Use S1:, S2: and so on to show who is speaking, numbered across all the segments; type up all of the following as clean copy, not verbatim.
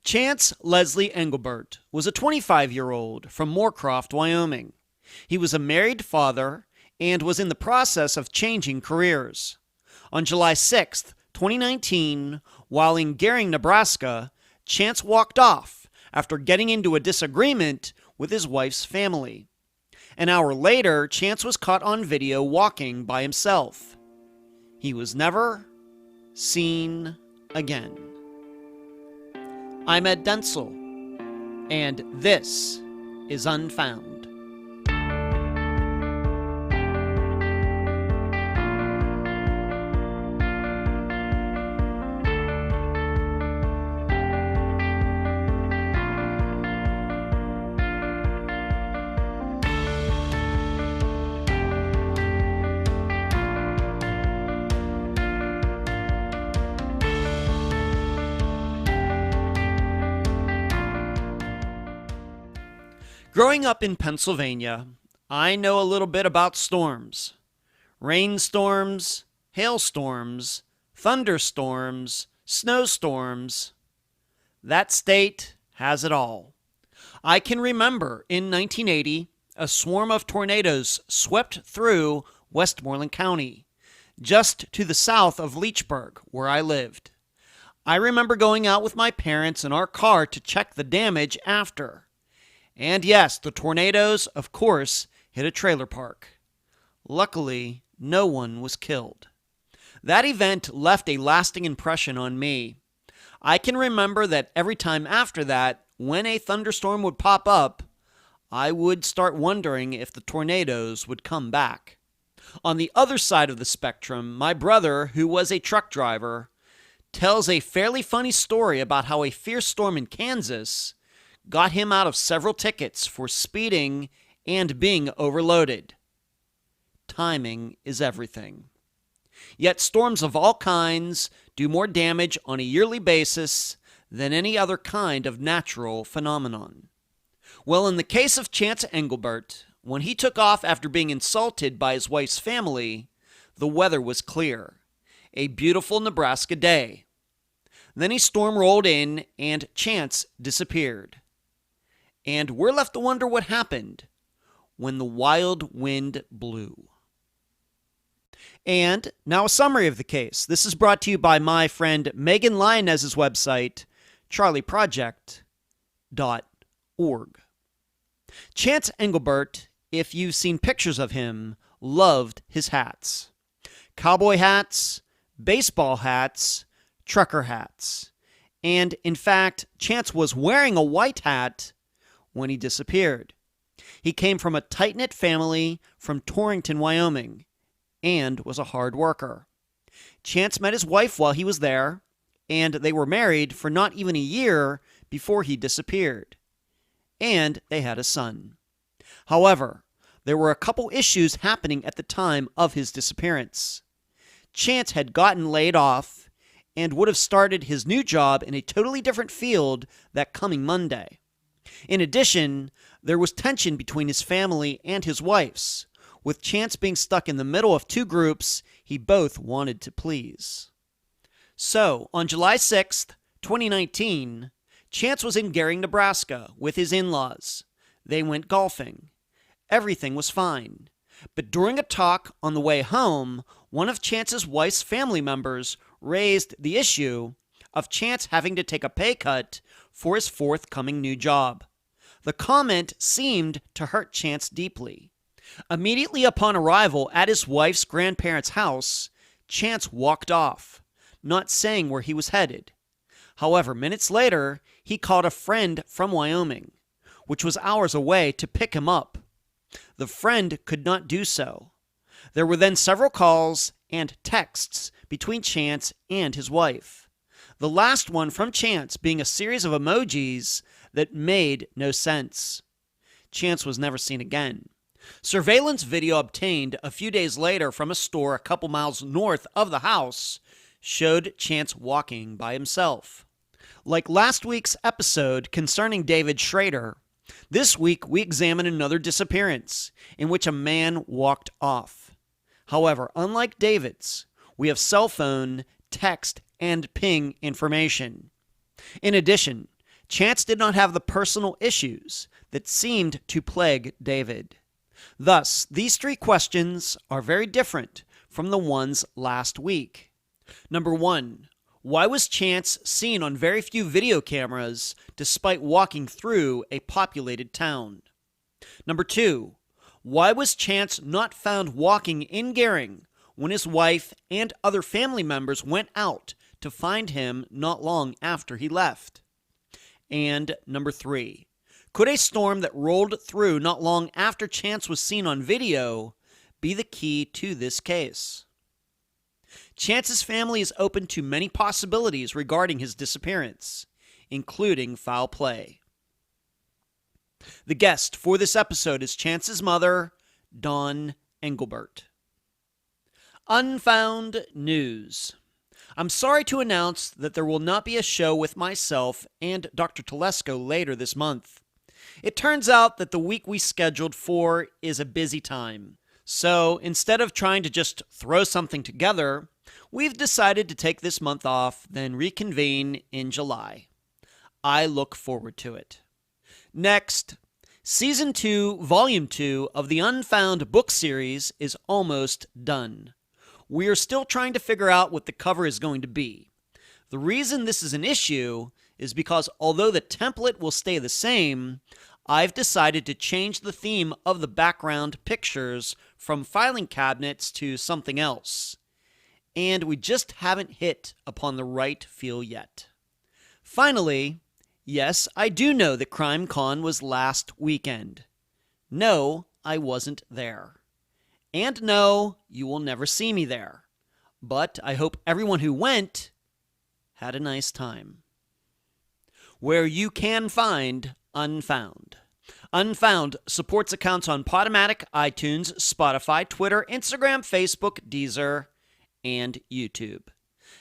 S1: Chance Leslie Englebert was a 25-year-old from Moorcroft, Wyoming. He was a married father and was in the process of changing careers. On July 6, 2019, while in Gering, Nebraska, Chance walked off after getting into a disagreement with his wife's family. An hour later, Chance was caught on video walking by himself. He was never seen again. I'm Ed Dentzel, and this is Unfound. Growing up in Pennsylvania, I know a little bit about storms. Rainstorms, hailstorms, thunderstorms, snowstorms. That state has it all. I can remember in 1980, a swarm of tornadoes swept through Westmoreland County, just to the south of Leechburg, where I lived. I remember going out with my parents in our car to check the damage after. And yes, the tornadoes, of course, hit a trailer park. Luckily, no one was killed. That event left a lasting impression on me. I can remember that every time after that, when a thunderstorm would pop up, I would start wondering if the tornadoes would come back. On the other side of the spectrum, my brother, who was a truck driver, tells a fairly funny story about how a fierce storm in Kansas got him out of several tickets for speeding and being overloaded. Timing is everything. Yet storms of all kinds do more damage on a yearly basis than any other kind of natural phenomenon. Well, in the case of Chance Englebert, when he took off after being insulted by his wife's family, the weather was clear. A beautiful Nebraska day. Then a storm rolled in and Chance disappeared. And we're left to wonder what happened when the wild wind blew. And now a summary of the case. This is brought to you by my friend Megan Lyonez's website, charleyproject.org. Chance Englebert, if you've seen pictures of him, loved his hats. Cowboy hats, baseball hats, trucker hats. And in fact, Chance was wearing a white hat when he disappeared. He came from a tight-knit family from Torrington, Wyoming, and was a hard worker. Chance met his wife while he was there, and they were married for not even a year before he disappeared. And they had a son. However, there were a couple issues happening at the time of his disappearance. Chance had gotten laid off and would have started his new job in a totally different field that coming Monday. In addition, there was tension between his family and his wife's, with Chance being stuck in the middle of two groups he both wanted to please. So, on July 6th, 2019, Chance was in Gering, Nebraska with his in-laws. They went golfing. Everything was fine. But during a talk on the way home, one of Chance's wife's family members raised the issue of Chance having to take a pay cut for his forthcoming new job. The comment seemed to hurt Chance deeply. Immediately upon arrival at his wife's grandparents' house, Chance walked off, not saying where he was headed. However, minutes later, he called a friend from Wyoming, which was hours away, to pick him up. The friend could not do so. There were then several calls and texts between Chance and his wife. The last one from Chance being a series of emojis that made no sense. Chance was never seen again. Surveillance video obtained a few days later from a store a couple miles north of the house showed Chance walking by himself. Like last week's episode concerning David Schroeder, this week we examine another disappearance in which a man walked off. However, unlike David's, we have cell phone, text, and ping information. In addition, Chance did not have the personal issues that seemed to plague David. Thus, these 3 questions are very different from the ones last week. Number 1, why was Chance seen on very few video cameras despite walking through a populated town? Number 2, why was Chance not found walking in Gering when his wife and other family members went out to find him not long after he left? And number 3, could a storm that rolled through not long after Chance was seen on video be the key to this case? Chance's family is open to many possibilities regarding his disappearance, including foul play. The guest for this episode is Chance's mother, Dawn Englebert. Unfound News. I'm sorry to announce that there will not be a show with myself and Dr. Telesco later this month. It turns out that the week we scheduled for is a busy time. So instead of trying to just throw something together, we've decided to take this month off, then reconvene in July. I look forward to it. Next, Season 2, Volume 2 of the Unfound book series is almost done. We are still trying to figure out what the cover is going to be. The reason this is an issue is because although the template will stay the same, I've decided to change the theme of the background pictures from filing cabinets to something else. And we just haven't hit upon the right feel yet. Finally, yes, I do know that Crime Con was last weekend. No, I wasn't there. And no, you will never see me there. But I hope everyone who went had a nice time. Where you can find Unfound. Unfound supports accounts on Podomatic, iTunes, Spotify, Twitter, Instagram, Facebook, Deezer, and YouTube.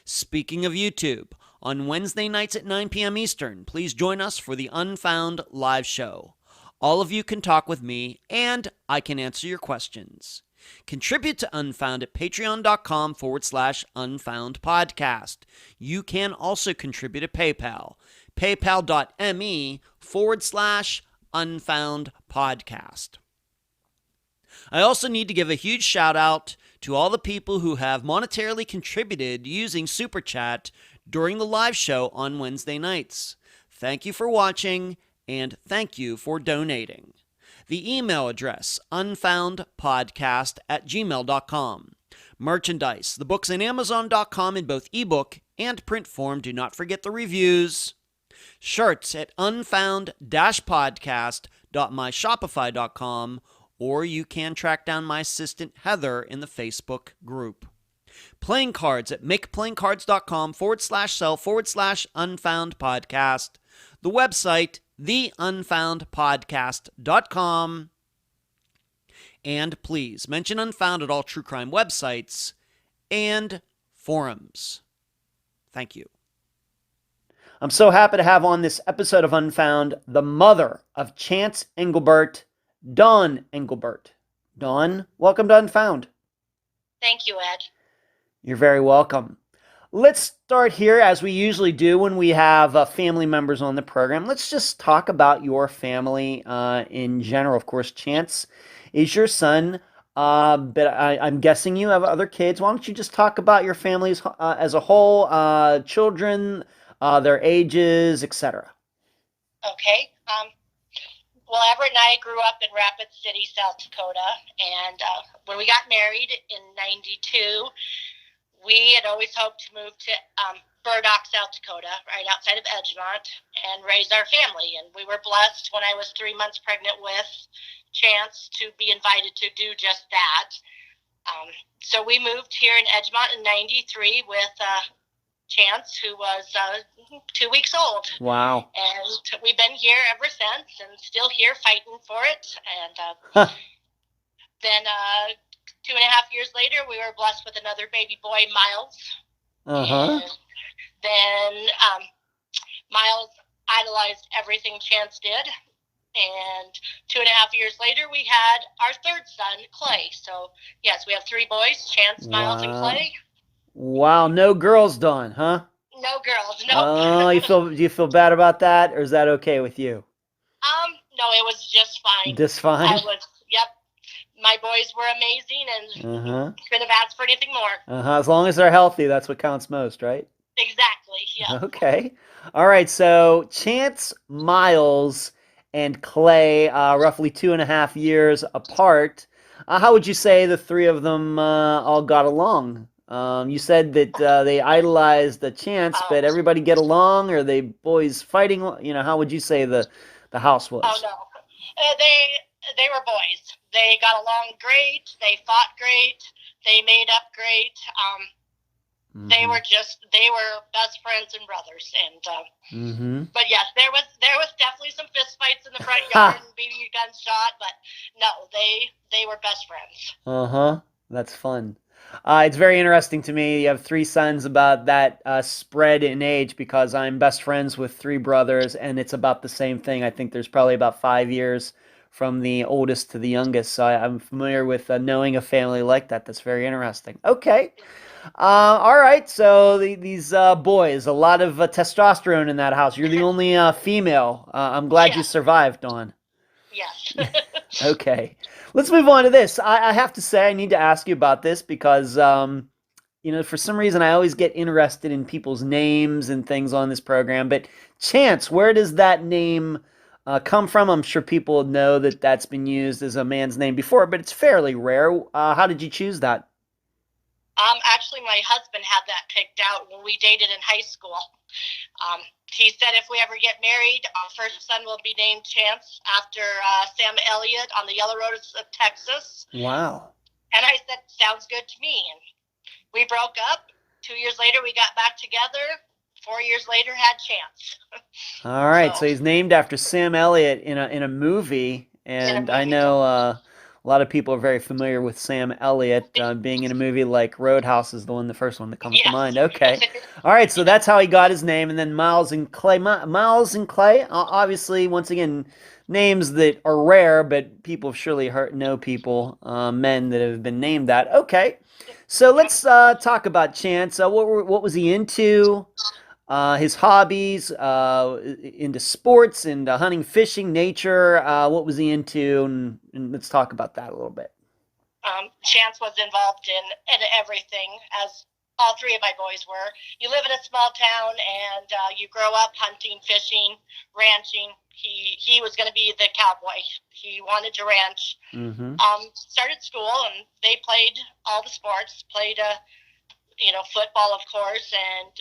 S1: Speaking of YouTube, on Wednesday nights at 9 p.m. Eastern, please join us for the Unfound Live Show. All of you can talk with me, and I can answer your questions. Contribute to Unfound at patreon.com/Unfound Podcast. You can also contribute at PayPal, paypal.me/Unfound Podcast. I also need to give a huge shout out to all the people who have monetarily contributed using Super Chat during the live show on Wednesday nights. Thank you for watching, and thank you for donating. The email address, unfoundpodcast@gmail.com. Merchandise, the books in Amazon.com in both ebook and print form. Do not forget the reviews. Shirts at unfound-podcast.myshopify.com, or you can track down my assistant Heather in the Facebook group. Playing cards at makeplayingcards.com/sell/unfound podcast. The website, theunfoundpodcast.com. And please mention Unfound at all true crime websites and forums. Thank you. I'm so happy to have on this episode of Unfound the mother of Chance Englebert, Dawn Englebert. Dawn, welcome to Unfound.
S2: Thank you, Ed.
S1: You're very welcome. Let's start here, as we usually do when we have family members on the program. Let's just talk about your family in general. Of course, Chance is your son, but I'm guessing you have other kids. Why don't you just talk about your families as a whole, children, their ages, etc.
S2: Okay. Well, Everett and I grew up in Rapid City, South Dakota, and when we got married in '92, we had always hoped to move to Burdock, South Dakota, right outside of Edgemont, and raise our family. And we were blessed when I was 3 months pregnant with Chance to be invited to do just that. So we moved here in Edgemont in '93 with Chance, who was 2 weeks old.
S1: Wow.
S2: And we've been here ever since and still here fighting for it. And then 2.5 years later, we were blessed with another baby boy, Miles. And then Miles idolized everything Chance did. And 2.5 years later, we had our third son, Clay. So, yes, we have 3 boys, Chance, Miles, and Clay.
S1: Wow, no girls, Dawn, huh?
S2: No girls.
S1: Oh,
S2: Nope.
S1: do you feel bad about that, or is that okay with you?
S2: No, it was just fine.
S1: Just fine?
S2: Yep. My boys were amazing and
S1: Uh-huh.
S2: couldn't have asked for anything more.
S1: Uh-huh. As long as they're healthy, that's what counts most, right?
S2: Exactly. Yeah.
S1: Okay. All right. So Chance, Miles, and Clay, roughly 2.5 years apart. How would you say the three of them all got along? You said that they idolized the Chance,
S2: Oh,
S1: but everybody get along? Are they boys fighting? How would you say the house
S2: oh
S1: was?
S2: no. They were boys. They got along great. They fought great. They made up great. They were best friends and brothers. And but yes, there was definitely some fist fights in the front yard and BB guns shot. But no, they were best friends.
S1: Uh-huh. That's fun. It's very interesting to me. You have three sons about that spread in age because I'm best friends with three brothers, and it's about the same thing. I think there's probably about 5 years from the oldest to the youngest. So I'm familiar with knowing a family like that. That's very interesting. Okay. All right. So these boys, a lot of testosterone in that house. You're the only female. I'm glad you
S2: Yes.
S1: survived, Dawn.
S2: Yes.
S1: Okay. Let's move on to this. I have to say, I need to ask you about this because, for some reason, I always get interested in people's names and things on this program. But Chance, where does that name come from? I'm sure people know that that's been used as a man's name before, but it's fairly rare. How did you choose that?
S2: Actually, my husband had that picked out when we dated in high school. He said if we ever get married, our first son will be named Chance after Sam Elliott on the Yellow Roads of Texas.
S1: Wow.
S2: And I said, sounds good to me. And we broke up. 2 years later, we got back together. 4 years later, had Chance.
S1: All right, so he's named after Sam Elliott in a movie, and I know a lot of people are very familiar with Sam Elliott being in a movie like Roadhouse is the first one that comes to mind. Okay, all right, so that's how he got his name, and then Miles and Clay. Miles and Clay, obviously, once again, names that are rare, but people surely know people, men that have been named that. Okay, so let's talk about Chance. What was he into? His hobbies, into sports, into hunting, fishing, nature. What was he into? And let's talk about that a little bit.
S2: Chance was involved in everything, as all three of my boys were. You live in a small town, and you grow up hunting, fishing, ranching. He was going to be the cowboy. He wanted to ranch. Started school, and they played all the sports. Played, football, of course, and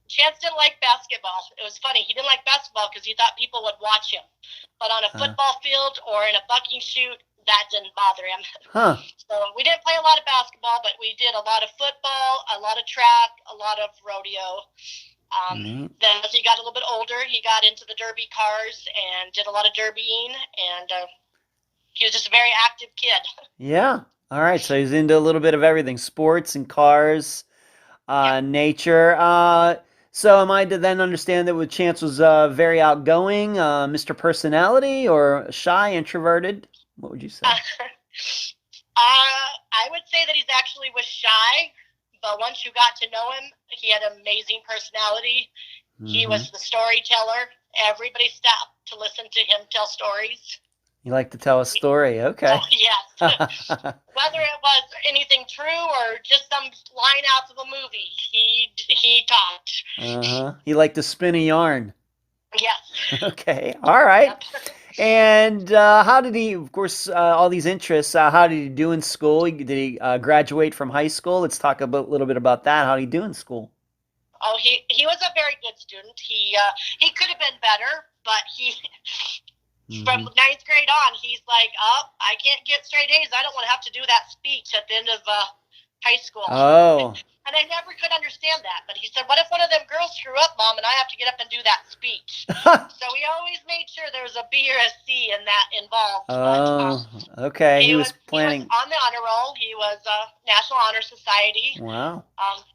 S2: Chance didn't like basketball. It was funny. He didn't like basketball because he thought people would watch him. But on a football field or in a bucking chute, that didn't bother him.
S1: Huh.
S2: So we didn't play a lot of basketball, but we did a lot of football, a lot of track, a lot of rodeo. Then as he got a little bit older, he got into the derby cars and did a lot of derbying. And he was just a very active kid.
S1: Yeah. All right. So he's into a little bit of everything, sports and cars, nature. So am I to then understand that Chance was very outgoing, Mr. Personality, or shy, introverted? What would you say?
S2: I would say that he's actually was shy, but once you got to know him, he had an amazing personality. He was the storyteller. Everybody stopped to listen to him tell stories.
S1: You like to tell a story, okay.
S2: Oh, yes. Whether it was anything true or just some line out of a movie, he talked.
S1: He liked to spin a yarn.
S2: Yes.
S1: Okay, all right. Yep. And how did he, of course, all these interests, how did he do in school? Did he graduate from high school? Let's talk a little bit about that. How did he do in school?
S2: Oh, he was a very good student. He could have been better, but from 9th grade on, he's like, I can't get straight A's. I don't want to have to do that speech at the end of high school.
S1: Oh.
S2: And I never could understand that. But he said, what if one of them girls screw up, Mom, and I have to get up and do that speech? So we always made sure there was a B or a C in that involved.
S1: Oh, okay. He was planning.
S2: He was on the honor roll. He was National Honor Society.
S1: Wow.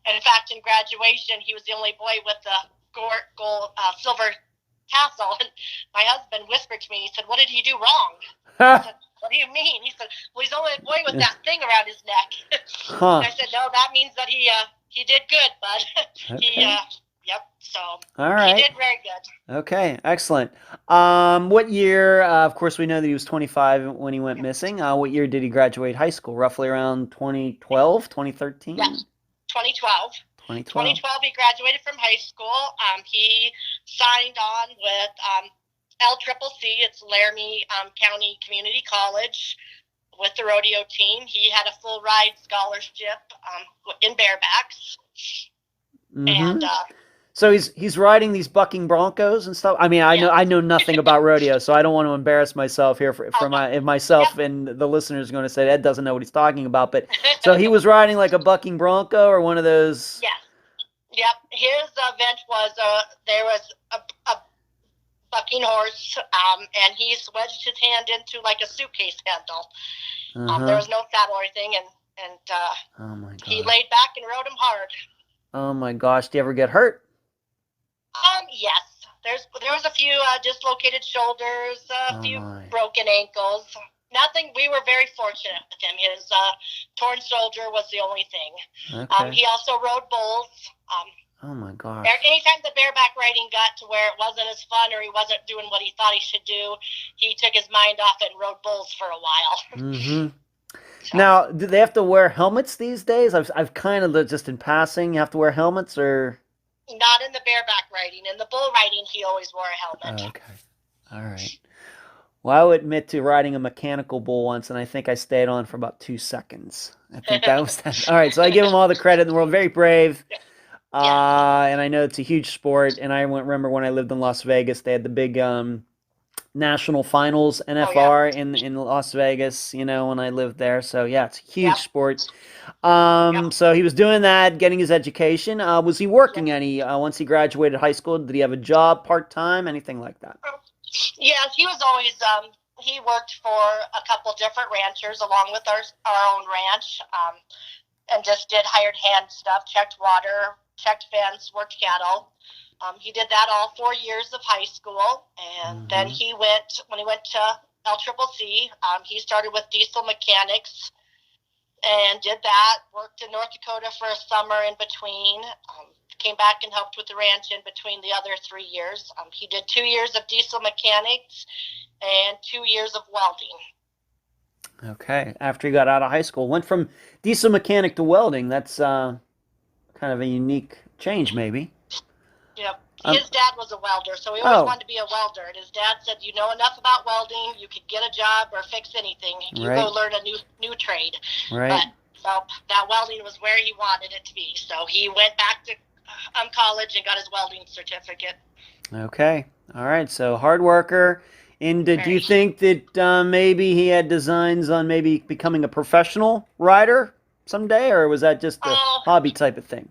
S2: And in fact, in graduation, he was the only boy with the gold, silver tassel. And my husband whispered to me, he said, what did he do wrong? I said, what do you mean? He said, well, he's the only boy with that thing around his neck. And I said, no, that means that he did good, bud.
S1: Okay.
S2: Yep. So
S1: All right.
S2: he did very good.
S1: Okay, excellent. What year, of course, we know that he was 25 when he went missing. What year did he graduate high school? Roughly around 2012, 2013?
S2: Yes, 2012.
S1: 2012.
S2: 2012, he graduated from high school. He signed on with LCCC. It's Laramie County Community College with the rodeo team. He had a full ride scholarship in barebacks.
S1: Mm-hmm.
S2: And
S1: so he's riding these bucking broncos and stuff. I mean, I know nothing about rodeo, so I don't want to embarrass myself here myself and the listeners are going to say Ed doesn't know what he's talking about. But so he was riding like a bucking bronco or one of those.
S2: Yes. Yep. His event was there was a bucking horse, and he wedged his hand into like a suitcase handle. There was no saddle or anything, and
S1: oh my God.
S2: He laid back and rode him hard.
S1: Oh my gosh! Do you ever get hurt?
S2: Yes. There was a few dislocated shoulders, a few broken ankles. Nothing. We were very fortunate with him. His torn shoulder was the only thing.
S1: Okay.
S2: He also rode bulls.
S1: Oh my gosh.
S2: Anytime the bareback riding got to where it wasn't as fun or he wasn't doing what he thought he should do, he took his mind off it and rode bulls for a while.
S1: Mm-hmm. So. Now, do they have to wear helmets these days? I've kind of just in passing. You have to wear helmets or?
S2: Not in the bareback riding. In the bull riding, he always wore a helmet.
S1: Oh, okay. All right. Well, I will admit to riding a mechanical bull once, and I think I stayed on for about 2 seconds. I think that was that. All right, so I give him all the credit in the world. Very brave. And I know it's a huge sport. And I remember when I lived in Las Vegas, they had the big national finals, NFR, in Las Vegas, when I lived there. So, yeah, it's a huge sport. So he was doing that, getting his education. Was he working any, once he graduated high school? Did he have a job, part-time, anything like that?
S2: Yes, he was always, he worked for a couple different ranchers along with our own ranch, and just did hired hand stuff, checked water, checked fence, worked cattle. He did that all 4 years of high school, and then when he went to LCCC, he started with diesel mechanics and did that, worked in North Dakota for a summer in between, came back and helped with the ranch in between the other 3 years. He did 2 years of diesel mechanics and 2 years of welding.
S1: Okay, after he got out of high school. Went from diesel mechanic to welding. That's kind of a unique change, maybe.
S2: Yep. His dad was a welder, so he always wanted to be a welder. And his dad said, you know enough about welding, you could get a job or fix anything. You go learn a new trade.
S1: Right.
S2: But so that welding was where he wanted it to be. So he went back to college and got his welding certificate.
S1: Okay. All right. So hard worker. And did you think that maybe he had designs on maybe becoming a professional rider someday, or was that just a hobby type of thing?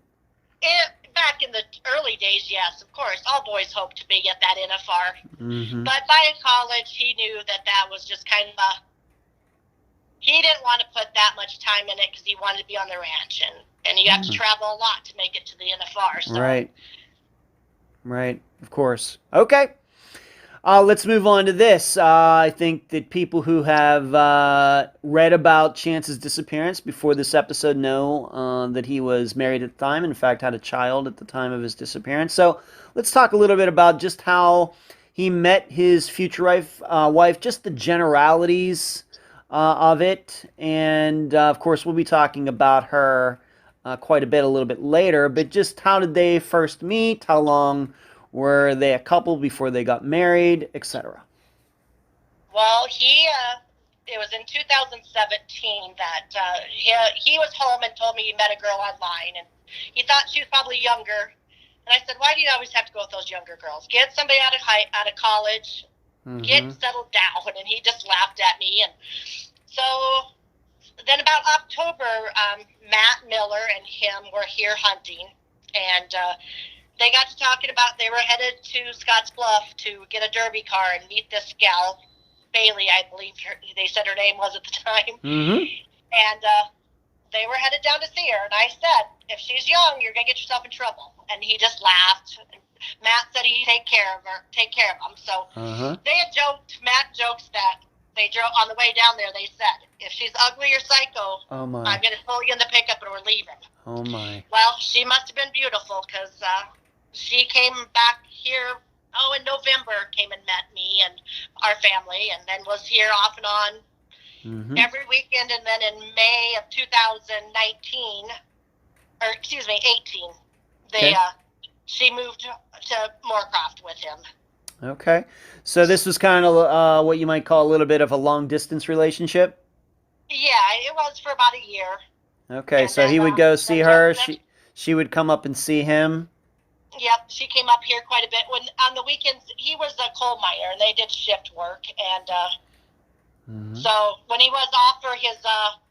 S2: Back in the early days, yes, of course. All boys hope to be at that NFR. But by college, he knew that was just kind of he didn't want to put that much time in it because he wanted to be on the ranch, and you have to travel a lot to make it to the NFR. So. Right,
S1: of course. Okay. Let's move on to this. I think that people who have read about Chance's disappearance before this episode know that he was married at the time. In fact, had a child at the time of his disappearance. So let's talk a little bit about just how he met his future wife, just the generalities of it. And, of course, we'll be talking about her quite a little bit later. But just how did they first meet? How long were they a couple before they got married, etc.?
S2: Well, it was in 2017 that he was home and told me he met a girl online, and he thought she was probably younger. And I said, why do you always have to go with those younger girls? Get somebody out of college, get settled down. And he just laughed at me. And so then about October, Matt Miller and him were here hunting, and they got to talking about they were headed to Scotts Bluff to get a derby car and meet this gal, Bailey, I believe they said her name was at the time. And they were headed down to see her. And I said, if she's young, you're going to get yourself in trouble. And he just laughed. Matt said he'd take care of him. So they had joked, Matt jokes that they drove on the way down there. They said, if she's ugly or psycho, I'm going to pull you in the pickup and we're leaving.
S1: Oh, my.
S2: Well, she must have been beautiful because she came back here, in November, came and met me and our family, and then was here off and on every weekend. And then in May of 2019, or excuse me, 18, she moved to Moorcroft with him.
S1: Okay. So this was kind of what you might call a little bit of a long-distance relationship?
S2: Yeah, it was for about a year.
S1: Okay, so he would go see her. She would come up and see him.
S2: Yep, she came up here quite a bit. When on the weekends, he was a coal miner, and they did shift work. And so when he was off for his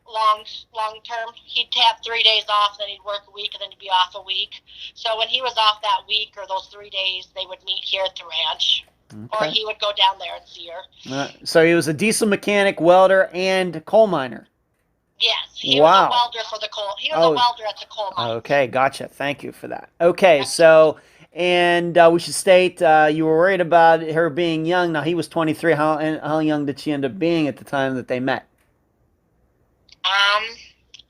S2: long term, he'd have 3 days off, then he'd work a week, and then he'd be off a week. So when he was off that week or those 3 days, they would meet here at the ranch, or he would go down there and see her.
S1: So he was a diesel mechanic, welder, and coal miner.
S2: Yes, he was a welder for the coal. He was a welder at the coal mine.
S1: Okay, gotcha. Thank you for that. Okay, so, and we should state you were worried about her being young. Now, he was 23. How young did she end up being at the time that they met?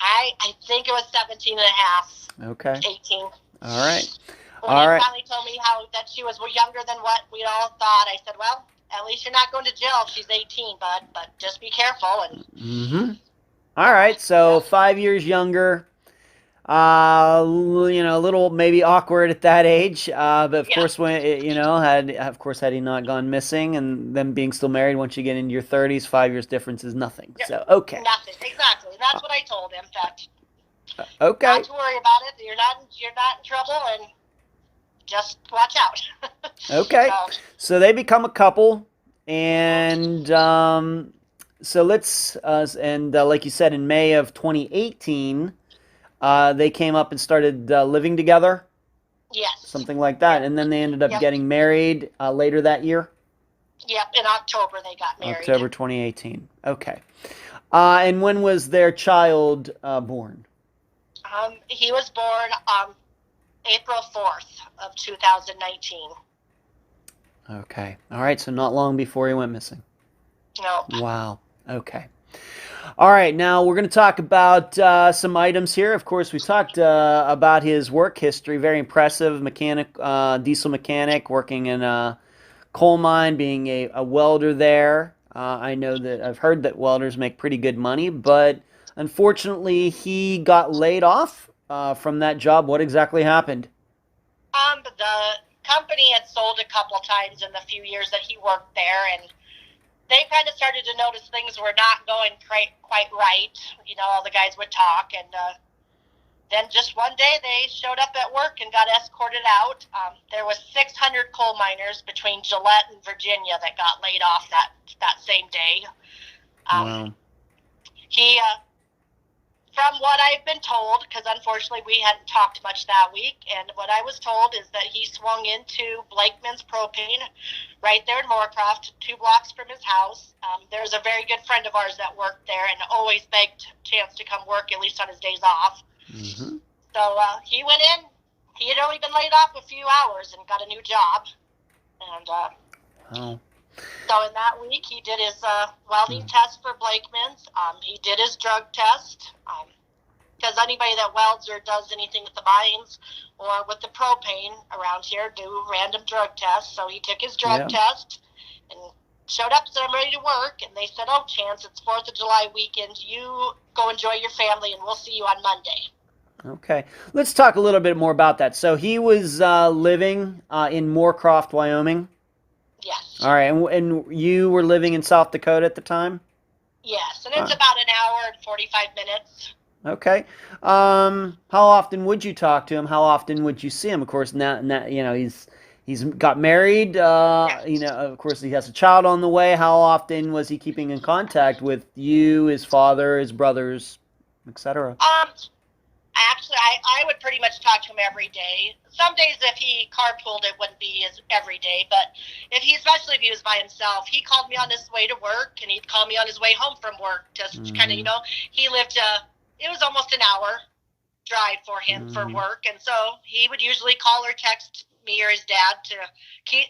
S2: I think it was 17 and a half.
S1: Okay.
S2: 18.
S1: All right.
S2: When he finally told me that she was younger than what we all thought, I said, well, at least you're not going to jail if she's 18, bud, but just be careful. And
S1: All right, so 5 years younger, a little maybe awkward at that age, but of course, when had he not gone missing and them being still married, once you get into your 30s, 5 years difference is nothing. So okay,
S2: nothing exactly. That's what I told him. That
S1: okay,
S2: not to worry about it. You're not in trouble, and just watch out.
S1: Okay, so they become a couple, and so let's, like you said, in May of 2018, they came up and started living together?
S2: Yes.
S1: Something like that. And then they ended up getting married later that year?
S2: Yep, in October they got married.
S1: October 2018. Okay. And when was their child born?
S2: He was born April 4th of 2019.
S1: Okay. All right, so not long before he went missing.
S2: No.
S1: Wow. Okay. All right. Now we're going to talk about some items here. Of course, we talked about his work history. Very impressive diesel mechanic, working in a coal mine, being a welder there. I know that I've heard that welders make pretty good money, but unfortunately, he got laid off from that job. What exactly happened?
S2: The company had sold a couple times in the few years that he worked there, and they kind of started to notice things were not going quite right. All the guys would talk, and then just one day they showed up at work and got escorted out. There was 600 coal miners between Gillette and Virginia that got laid off that same day.
S1: Wow.
S2: He, from what I've been told, because unfortunately we hadn't talked much that week, and what I was told is that he swung into Blakeman's Propane right there in Moorcroft, 2 blocks from his house. There's a very good friend of ours that worked there and always begged Chance to come work, at least on his days off. So he went in. He had only been laid off a few hours and got a new job. And so in that week, he did his welding test for Blakeman's. He did his drug test. Because anybody that welds or does anything with the mines or with the propane around here do random drug tests. So he took his drug test and showed up and said, I'm ready to work. And they said, oh, Chance, it's 4th of July weekend. You go enjoy your family, and we'll see you on Monday.
S1: Okay. Let's talk a little bit more about that. So he was living in Moorcroft, Wyoming?
S2: Yes.
S1: All right. And you were living in South Dakota at the time?
S2: Yes. And it's about an hour and 45 minutes.
S1: Okay. How often would you talk to him? How often would you see him? Of course, now he's got married. Of course, he has a child on the way. How often was he keeping in contact with you, his father, his brothers, etc.?
S2: Actually, I would pretty much talk to him every day. Some days, if he carpooled, it wouldn't be every day. But especially if he was by himself, he called me on his way to work, and he'd call me on his way home from work. Just kind of, he lived. It was almost an hour drive for him for work, and so he would usually call or text me or his dad to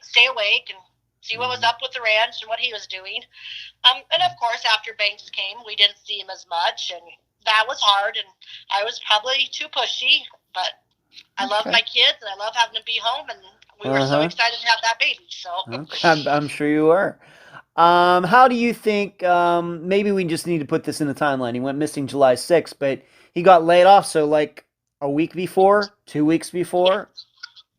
S2: stay awake and see what was up with the ranch and what he was doing. And of course, after Banks came, we didn't see him as much, and that was hard, and I was probably too pushy, but I love
S1: Okay.
S2: my kids, and I love having to be home, and we were so excited to have that baby. So
S1: Okay. I'm sure you were. How do you think, maybe we just need to put this in the timeline. He went missing July 6th, but he got laid off, so like a week before, 2 weeks before?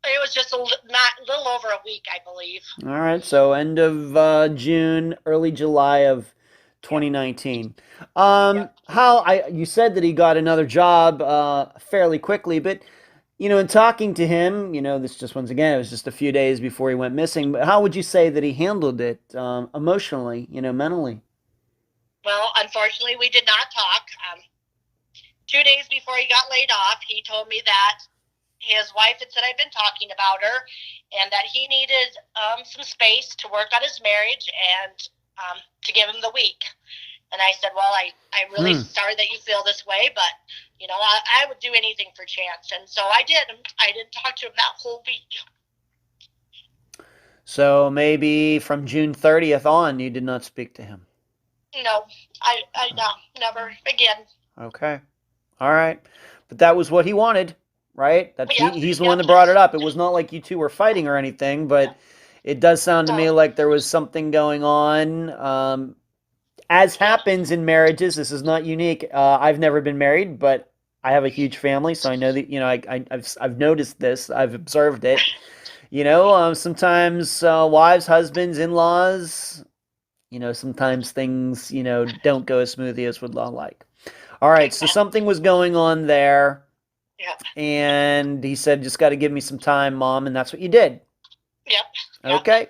S2: it was just little over a week, I believe.
S1: All right, so end of June, early July of 2019. You said that he got another job fairly quickly, but in talking to him, this just once again, it was just a few days before he went missing. But how would you say that he handled it emotionally, mentally?
S2: Well, unfortunately, we did not talk. 2 days before he got laid off, he told me that his wife had said I'd been talking about her, and that he needed some space to work on his marriage and to give him the week. And I said, well, I'm really sorry that you feel this way, but, I would do anything for Chance. And so I did. I didn't talk to him that whole week.
S1: So maybe from June 30th on, you did not speak to him.
S2: No, no, never again.
S1: Okay. All right. But that was what he wanted, right? He's the one that
S2: Yep.
S1: brought it up. It was not like you two were fighting or anything, but it does sound to me like there was something going on. As happens in marriages, this is not unique. I've never been married, but I have a huge family, so I know that, I've noticed this. I've observed it. Sometimes wives, husbands, in-laws, sometimes things, don't go as smoothly as would like. All right, so something was going on there.
S2: Yeah.
S1: And he said, just got to give me some time, Mom, and that's what you did.
S2: Yep.
S1: Okay.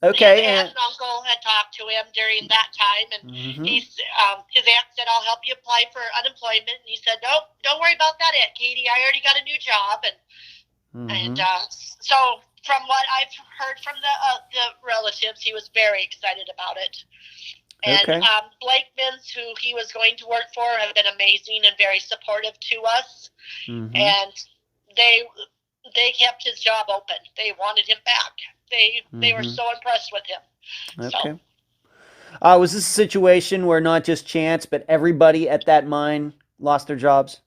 S1: Okay.
S2: His aunt and uncle had talked to him during that time, and his aunt said, I'll help you apply for unemployment. And he said, nope, don't worry about that, Aunt Katie. I already got a new job. And so from what I've heard from the relatives, he was very excited about it. And Blakemans, who he was going to work for, have been amazing and very supportive to us. And they kept his job open. They wanted him back. They were so impressed with him.
S1: Okay. So. Was this a situation where not just Chance, but everybody at that mine lost their jobs?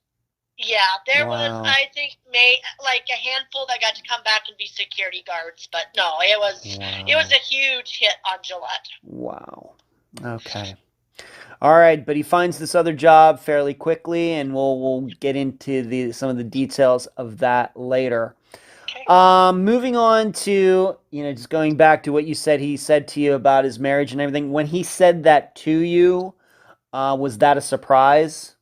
S2: Yeah, there was, I think, like a handful that got to come back and be security guards. But no, it was a huge hit on Gillette.
S1: Wow. Okay. All right, but he finds this other job fairly quickly, and we'll get into some of the details of that later. Okay. Moving on to, just going back to what you said he said to you about his marriage and everything. When he said that to you, was that a surprise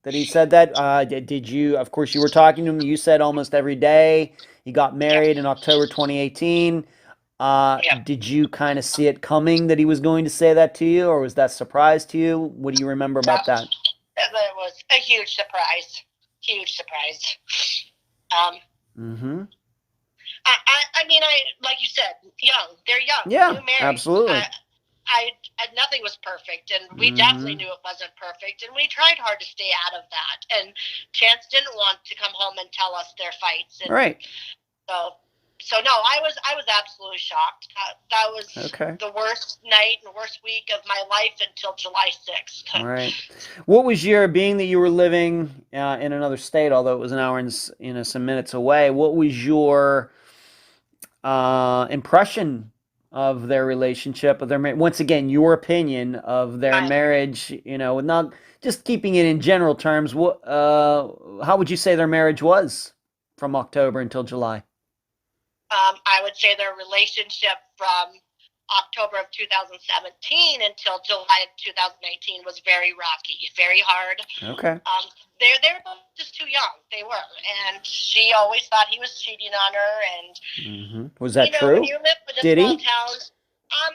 S1: that he said that? Did you, of course, you were talking to him, you said almost every day. He got married in October 2018. Did you kind of see it coming that he was going to say that to you, or was that a surprise to you? What do you remember about that?
S2: It was a huge surprise. Huge surprise. I mean, like you said, young. They're young.
S1: Yeah, absolutely.
S2: Nothing was perfect, and we definitely knew it wasn't perfect, and we tried hard to stay out of that. And Chance didn't want to come home and tell us their fights. And right. So no, I was absolutely shocked. That was the worst night and worst week of my life until July 6th.
S1: All right. What was being that you were living in another state, although it was an hour and some minutes away, what was your impression of their relationship, of their once again, your opinion of their marriage, not just keeping it in general terms, how would you say their marriage was from October until July?
S2: I would say their relationship from October of 2017 until July of 2019 was very rocky, very hard. Okay. They're both just too young. They were, and she always thought he was cheating on her. And
S1: was that true?
S2: When you live in a small town,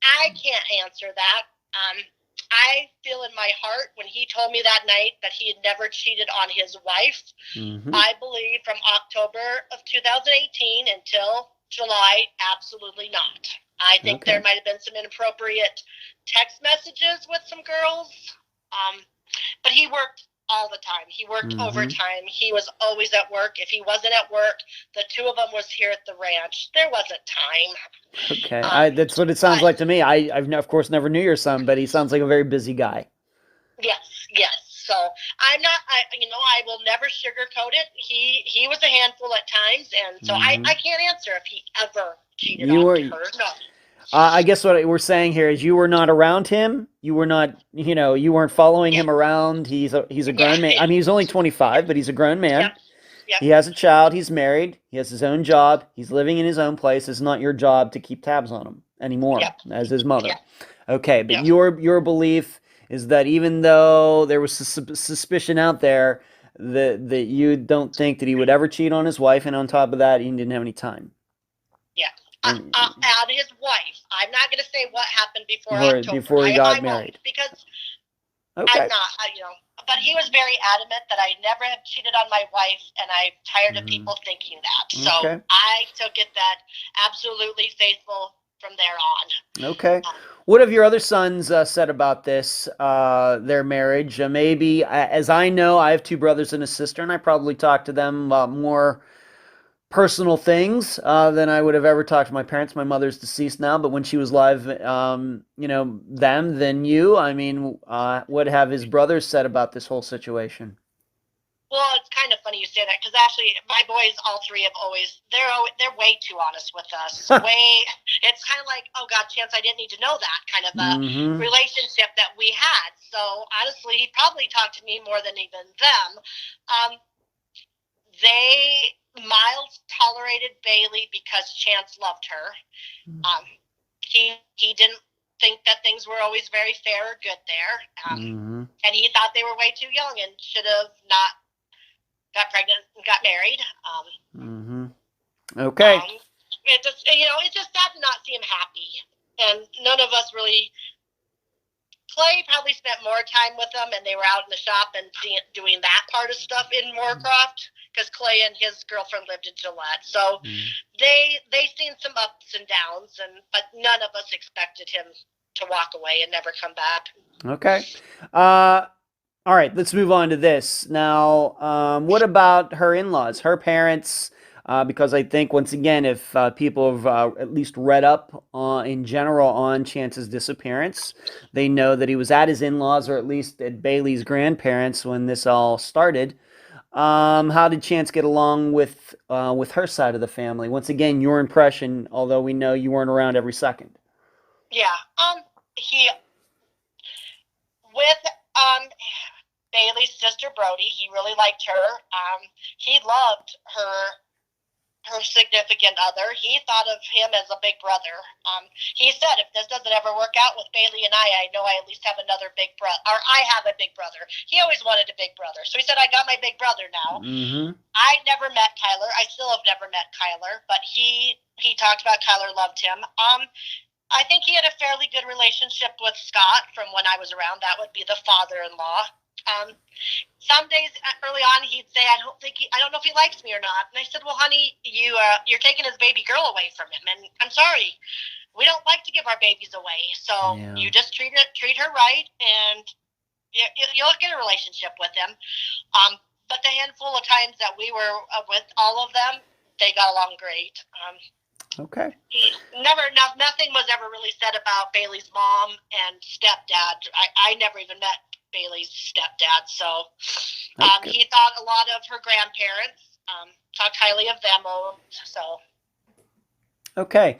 S2: I can't answer that. I feel in my heart when he told me that night that he had never cheated on his wife. I believe from October of 2018 until July, absolutely not. I think there might have been some inappropriate text messages with some girls. But he worked all the time. He worked overtime. He was always at work. If he wasn't at work, the two of them was here at the ranch. There wasn't time.
S1: Okay, that's what it sounds like to me. I've of course never knew your son, but he sounds like a very busy guy.
S2: Yes. So I will never sugarcoat it. He was a handful at times, and so I can't answer if he ever cheated on her. No.
S1: I guess what we're saying here is you were not around him. You were not, you weren't following him around. He's a grown man. I mean, he's only 25, but he's a grown man.
S2: Yep. Yep.
S1: He has a child. He's married. He has his own job. He's living in his own place. It's not your job to keep tabs on him anymore as his mother.
S2: Yep.
S1: Okay, but your belief is that even though there was suspicion out there that you don't think that he would ever cheat on his wife, and on top of that, he didn't have any time.
S2: Yeah. Out his wife. I'm not going to say what happened before October.
S1: Before he got married.
S2: Because I'm not, but he was very adamant that I never have cheated on my wife, and I'm tired of people thinking that. So I took it that absolutely faithful from there on.
S1: Okay. What have your other sons said about this, their marriage? Maybe, as I know, I have two brothers and a sister, and I probably talked to them about more personal things than I would have ever talked to my parents. My mother's deceased now, but when she was alive, than you. I mean, what have his brothers said about this whole situation?
S2: Well, it's kind of funny you say that, because actually my boys, all three, have they're way too honest with us. It's kind of like, oh God, Chance, I didn't need to know that kind of a relationship that we had. So honestly, he probably talked to me more than even them. They mild tolerated Bailey because Chance loved her. He didn't think that things were always very fair or good there. And he thought they were way too young and should have not got pregnant and got married.
S1: Okay.
S2: It's just sad to not see him happy. And none of us really. Clay probably spent more time with them, and they were out in the shop and doing that part of stuff in Moorcroft, because Clay and his girlfriend lived in Gillette. So they seen some ups and downs, but none of us expected him to walk away and never come back.
S1: Okay. All right, let's move on to this. Now, what about her in-laws, her parents? Because I think, once again, if people have at least read up in general on Chance's disappearance, they know that he was at his in-laws, or at least at Bailey's grandparents, when this all started. How did Chance get along with her side of the family? Once again, your impression, although we know you weren't around every second.
S2: Yeah. With Bailey's sister Brody, he really liked her. He loved her significant other. He thought of him as a big brother. He said, if this doesn't ever work out with Bailey and I know I at least have another big brother, or I have a big brother. He always wanted a big brother. So he said, I got my big brother now. I never met Kyler. I still have never met Kyler, but he talked about Kyler, loved him. I think he had a fairly good relationship with Scott from when I was around. That would be the father-in-law. Some days early on, he'd say, I don't know if he likes me or not. And I said, well, honey, you're taking his baby girl away from him. And I'm sorry, we don't like to give our babies away. So you just treat her right, and you'll get a relationship with him. But the handful of times that we were with all of them, they got along great.
S1: Okay.
S2: Nothing was ever really said about Bailey's mom and stepdad. I never even met Bailey's stepdad, so he thought a lot of her grandparents, talked highly of them. So
S1: okay,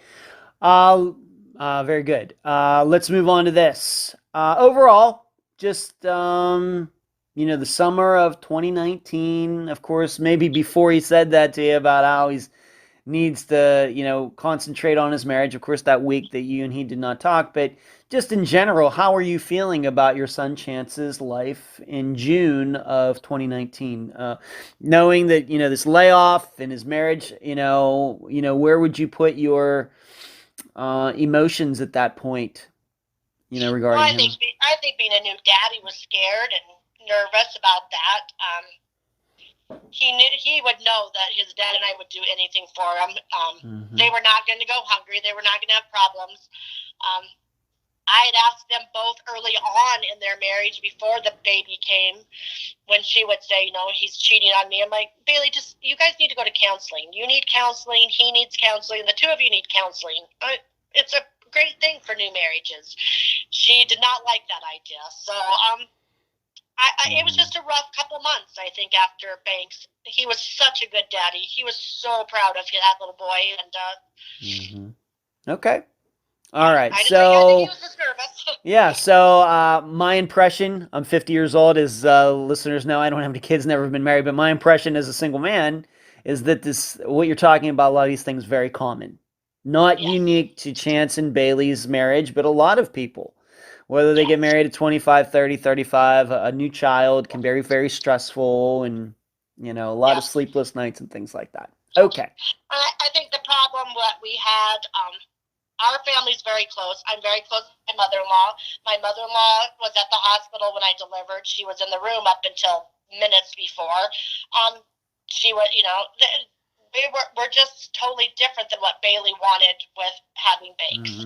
S1: very good. Let's move on to this. Overall, just the summer of 2019. Of course, maybe before he said that to you about how he's needs to, concentrate on his marriage. Of course, that week that you and he did not talk, but just in general, how are you feeling about your son Chance's life in June of 2019? Knowing that, this layoff and his marriage, where would you put your emotions at that point, regarding him?
S2: I think being a new dad, he was scared and nervous about that. He would know that his dad and I would do anything for him. They were not going to go hungry. They were not going to have problems. I had asked them both early on in their marriage before the baby came, when she would say, he's cheating on me. I'm like, Bailey, you guys need to go to counseling. You need counseling. He needs counseling. The two of you need counseling. It's a great thing for new marriages. She did not like that idea. So, It was just a rough couple months, I think, after Banks. He was such a good daddy. He was so proud of that little boy. And
S1: Okay. All right.
S2: I think
S1: So,
S2: he was just nervous.
S1: yeah. So, my impression, I'm 50 years old, as listeners know, I don't have any kids, never been married, but my impression as a single man is that what you're talking about, a lot of these things, very common. Not
S2: Yes.
S1: unique to Chance and Bailey's marriage, but a lot of people, whether they get married at 25, 30, 35, a new child can be very, very stressful, and, a lot of sleepless nights and things like that. Okay.
S2: I think the problem that we had, our family's very close. I'm very close to my mother-in-law. My mother-in-law was at the hospital when I delivered. She was in the room up until minutes before. She was, we're just totally different than what Bailey wanted with having Banks.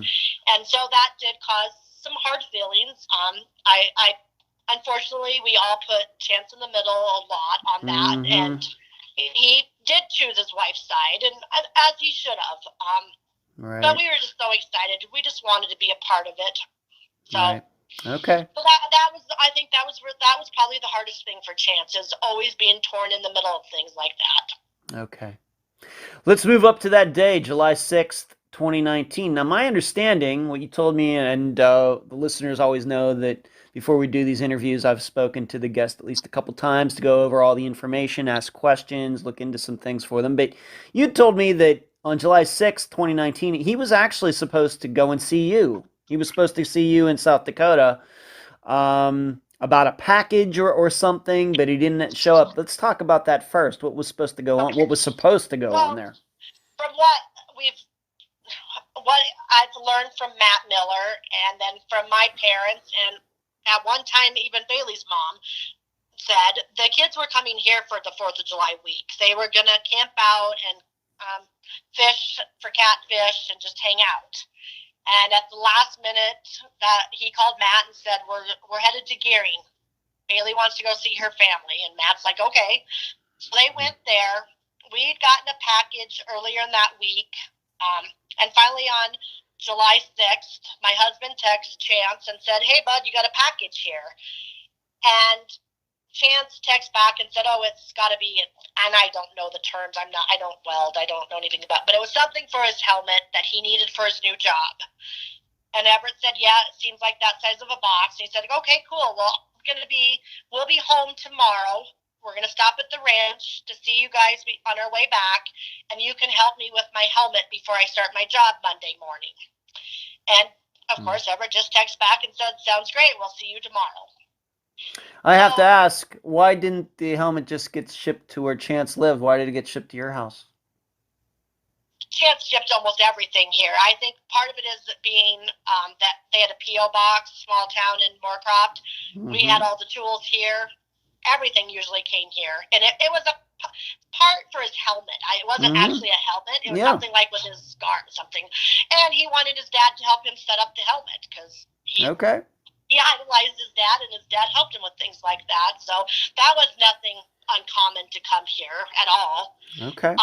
S2: And so that did cause some hard feelings. I unfortunately, we all put Chance in the middle a lot on that, and he did choose his wife's side, and as he should have.
S1: Right.
S2: But we were just so excited. We just wanted to be a part of it. So,
S1: right. Okay.
S2: So that was, I think that was probably the hardest thing for Chance, is always being torn in the middle of things like that.
S1: Okay. Let's move up to that day, July 6th, 2019. Now, my understanding, what you told me, and the listeners always know that before we do these interviews, I've spoken to the guest at least a couple times to go over all the information, ask questions, look into some things for them. But you told me that on July 6th, 2019, he was actually supposed to go and see you. He was supposed to see you in South Dakota about a package or something, but he didn't show up. Let's talk about that first. What was supposed to go on? What was supposed to go on there?
S2: From what I've learned from Matt Miller, and then from my parents, and at one time even Bailey's mom said the kids were coming here for the 4th of July week. They were going to camp out and fish for catfish and just hang out. And at the last minute, he called Matt and said, we're headed to Gering. Bailey wants to go see her family. And Matt's like, okay. So they went there. We'd gotten a package earlier in that week. And finally on July 6th, my husband texted Chance and said, hey, bud, you got a package here. And Chance texted back and said, oh, it's got to be, and I don't know the terms. I don't weld. I don't know anything about, but it was something for his helmet that he needed for his new job. And Everett said, yeah, it seems like that size of a box. And he said, okay, cool. Well, we'll be home tomorrow. We're going to stop at the ranch to see you guys on our way back. And you can help me with my helmet before I start my job Monday morning. And of course, Everett just texted back and said, sounds great. We'll see you tomorrow.
S1: I have to ask, why didn't the helmet just get shipped to where Chance lived? Why did it get shipped to your house?
S2: Chance shipped almost everything here. I think part of it is being that they had a P.O. box, small town in Moorcroft. We had all the tools here. Everything usually came here. And it was a part for his helmet. It wasn't actually a helmet. It was something like with his scar or something. And he wanted his dad to help him set up the helmet because he idolized his dad, and his dad helped him with things like that. So that was nothing uncommon to come here at all.
S1: Okay.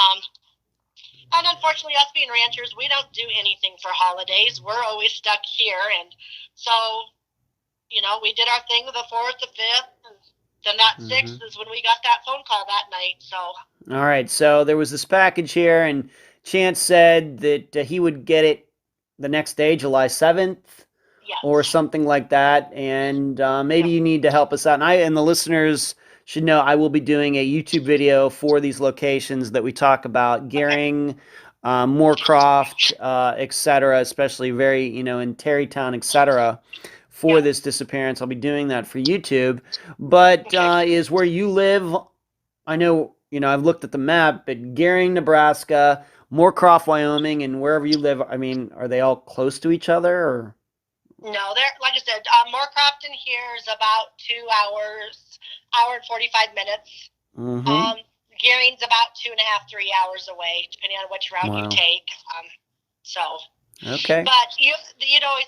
S2: And unfortunately, us being ranchers, we don't do anything for holidays. We're always stuck here. And so, we did our thing the 4th, the 5th, and then that 6th is when we got that phone call that night. So.
S1: All right. So there was this package here, and Chance said that he would get it the next day, July 7th.
S2: Yes.
S1: Or something like that, and maybe you need to help us out. And the listeners should know I will be doing a YouTube video for these locations that we talk about: Gering, Moorcroft, etc., especially very, in Terrytown, etc., for this disappearance. I'll be doing that for YouTube. But is where you live? I know, I've looked at the map, but Gering, Nebraska, Moorcroft, Wyoming, and wherever you live. I mean, are they all close to each other, or?
S2: No, they're, like I said, Moorcroft in here is about 2 hours, hour and 45 minutes. Gering's about 2.5, 3 hours away, depending on which route you take.
S1: Okay.
S2: But you'd always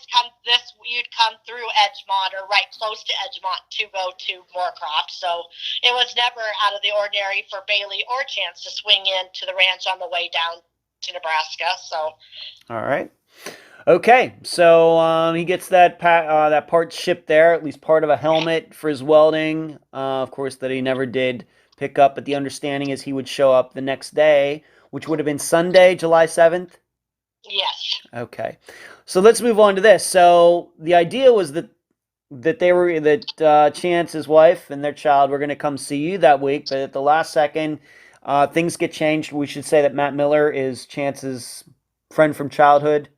S2: you'd come through Edgemont or right close to Edgemont to go to Moorcroft. So it was never out of the ordinary for Bailey or Chance to swing in to the ranch on the way down to Nebraska. So.
S1: All right. Okay, so he gets that part shipped there, at least part of a helmet for his welding, of course, that he never did pick up. But the understanding is he would show up the next day, which would have been Sunday, July 7th.
S2: Yes.
S1: Okay, so let's move on to this. So the idea was that Chance, his wife, and their child were going to come see you that week, but at the last second, things get changed. We should say that Matt Miller is Chance's friend from childhood.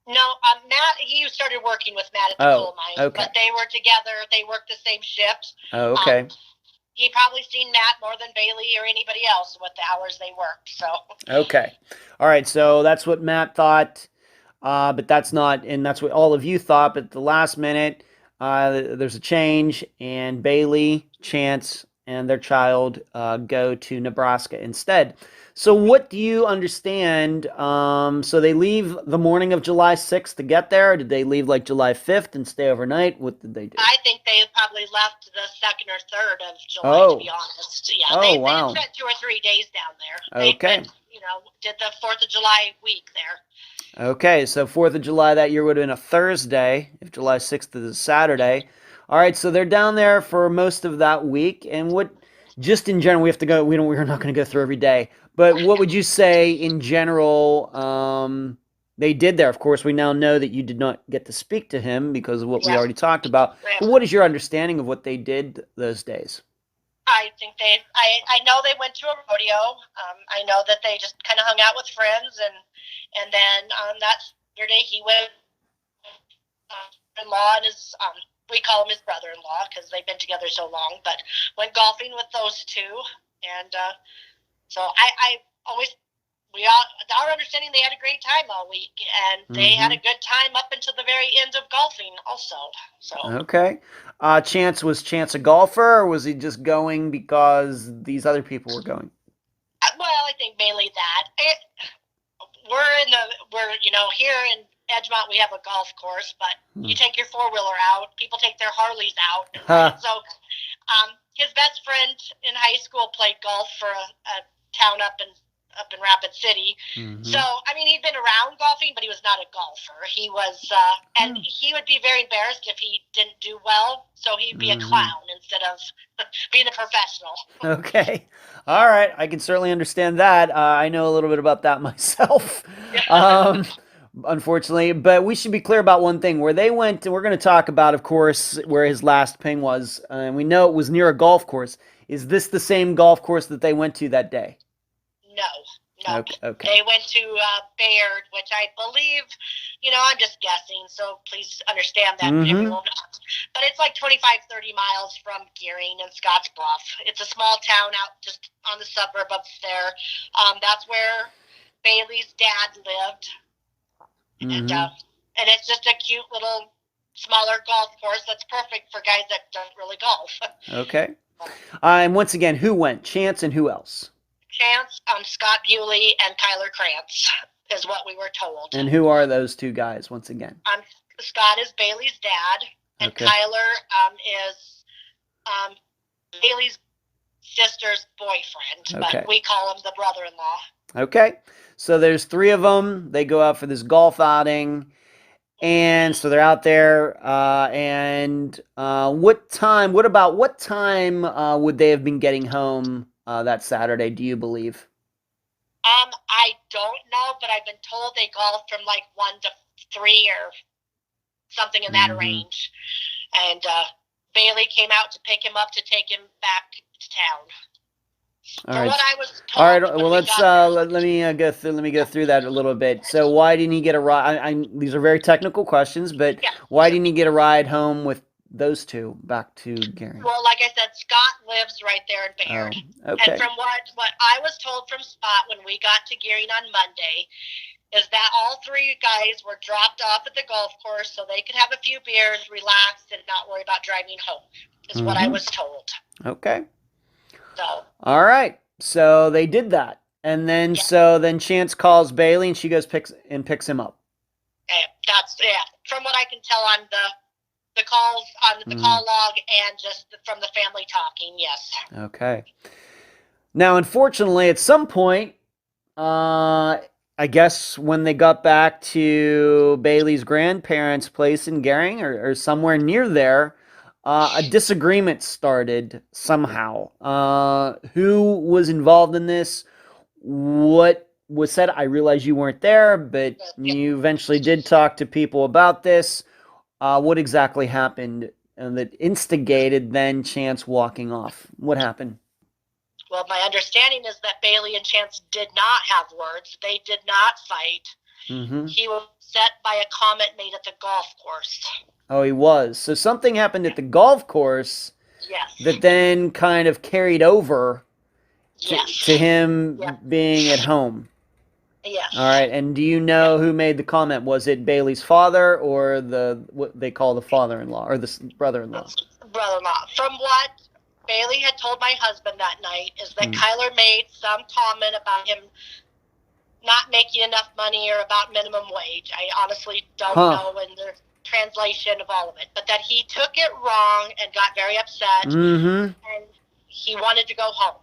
S2: No, Matt, he started working with Matt at the coal mine,
S1: okay.
S2: but they were together. They worked the same shift.
S1: Oh, okay.
S2: He probably seen Matt more than Bailey or anybody else with the hours they worked. So.
S1: Okay. All right. So that's what Matt thought, but that's not, and that's what all of you thought. But at the last minute, there's a change, and Bailey, Chance, and their child go to Nebraska instead. So what do you understand? So they leave the morning of July 6th to get there? Or did they leave like July 5th and stay overnight? What did they do?
S2: I think they probably left the 2nd or 3rd of July, to be honest. Yeah,
S1: wow.
S2: They spent 2 or 3 days down there.
S1: Okay.
S2: They, did the 4th of July week there.
S1: Okay, so 4th of July that year would have been a Thursday, if July 6th is a Saturday. All right, so they're down there for most of that week. And what, just in general, we have to go, we're not going to go through every day. But what would you say in general they did there? Of course, we now know that you did not get to speak to him because of what we already talked about. But what is your understanding of what they did those days?
S2: I think I know they went to a rodeo. I know that they just kind of hung out with friends. And then on that Saturday, he went in-law and his, we call him his brother-in-law because they've been together so long, but went golfing with those two. And so I always, our understanding, they had a great time all week, and they had a good time up until the very end of golfing also. So. Okay.
S1: Was Chance a golfer, or was he just going because these other people were going?
S2: Well, I think mainly that. We're here in Edgemont, we have a golf course, but you take your four-wheeler out, people take their Harleys out. So his best friend in high school played golf for a town up in Rapid City. So, I mean, he'd been around golfing, but he was not a golfer. He was, and he would be very embarrassed if he didn't do well, so he'd be a clown instead of being a professional.
S1: Okay. All right. I can certainly understand that. I know a little bit about that myself. Unfortunately, but we should be clear about one thing. Where they went, and we're going to talk about, of course, where his last ping was, and we know it was near a golf course. Is this the same golf course that they went to that day?
S2: No. Okay. They went to Bayard, which I believe, I'm just guessing, so please understand that everyone. But it's like 25, 30 miles from Gering and Scottsbluff. It's a small town out just on the suburb up there. That's where Bailey's dad lived. And it's just a cute little smaller golf course that's perfect for guys that don't really golf.
S1: Okay. And once again, who went? Chance and who else?
S2: Chance, Scott Bewley, and Kyler Krantz is what we were told.
S1: And who are those two guys, once again?
S2: Scott is Bailey's dad, and Kyler is Bailey's sister's boyfriend, but we call him the brother-in-law.
S1: Okay. So there's 3 of them. They go out for this golf outing. And so they're out there, what time would they have been getting home that Saturday, do you believe?
S2: I don't know, but I've been told they golf from like 1 to 3 or something in that range. And Bailey came out to pick him up to take him back to town.
S1: All right. What I was told. All right. Well, let me go through that a little bit. So, why didn't he get a ride? These are very technical questions, but why didn't he get a ride home with those two back to Gering?
S2: Well, like I said, Scott lives right there in Bayard.
S1: Okay.
S2: And from what I was told from Scott when we got to Gering on Monday, is that all 3 guys were dropped off at the golf course so they could have a few beers, relax, and not worry about driving home. Is what I was told.
S1: Okay.
S2: So.
S1: All right. So they did that. And then then Chance calls Bailey and she goes picks him up.
S2: That's from what I can tell on the calls on the call log and just from the family talking, yes.
S1: Okay. Now unfortunately at some point I guess when they got back to Bailey's grandparents' place in Gering or somewhere near there, a disagreement started somehow. Who was involved in this? What was said? I realize you weren't there, but you eventually did talk to people about this. What exactly happened that instigated then Chance walking off? What happened?
S2: Well, my understanding is that Bailey and Chance did not have words. They did not fight.
S1: Mm-hmm.
S2: He was upset by a comment made at the golf course.
S1: Oh, he was. So something happened at the golf course
S2: Yes.
S1: that then kind of carried over
S2: Yes.
S1: to him
S2: Yeah.
S1: being at home.
S2: Yes.
S1: All right. And do you know who made the comment? Was it Bailey's father or what they call the father-in-law or the brother-in-law?
S2: Brother-in-law. From what Bailey had told my husband that night is that Kyler made some comment about him not making enough money or about minimum wage. I honestly don't know in the translation of all of it, but that he took it wrong and got very upset, and he wanted to go home.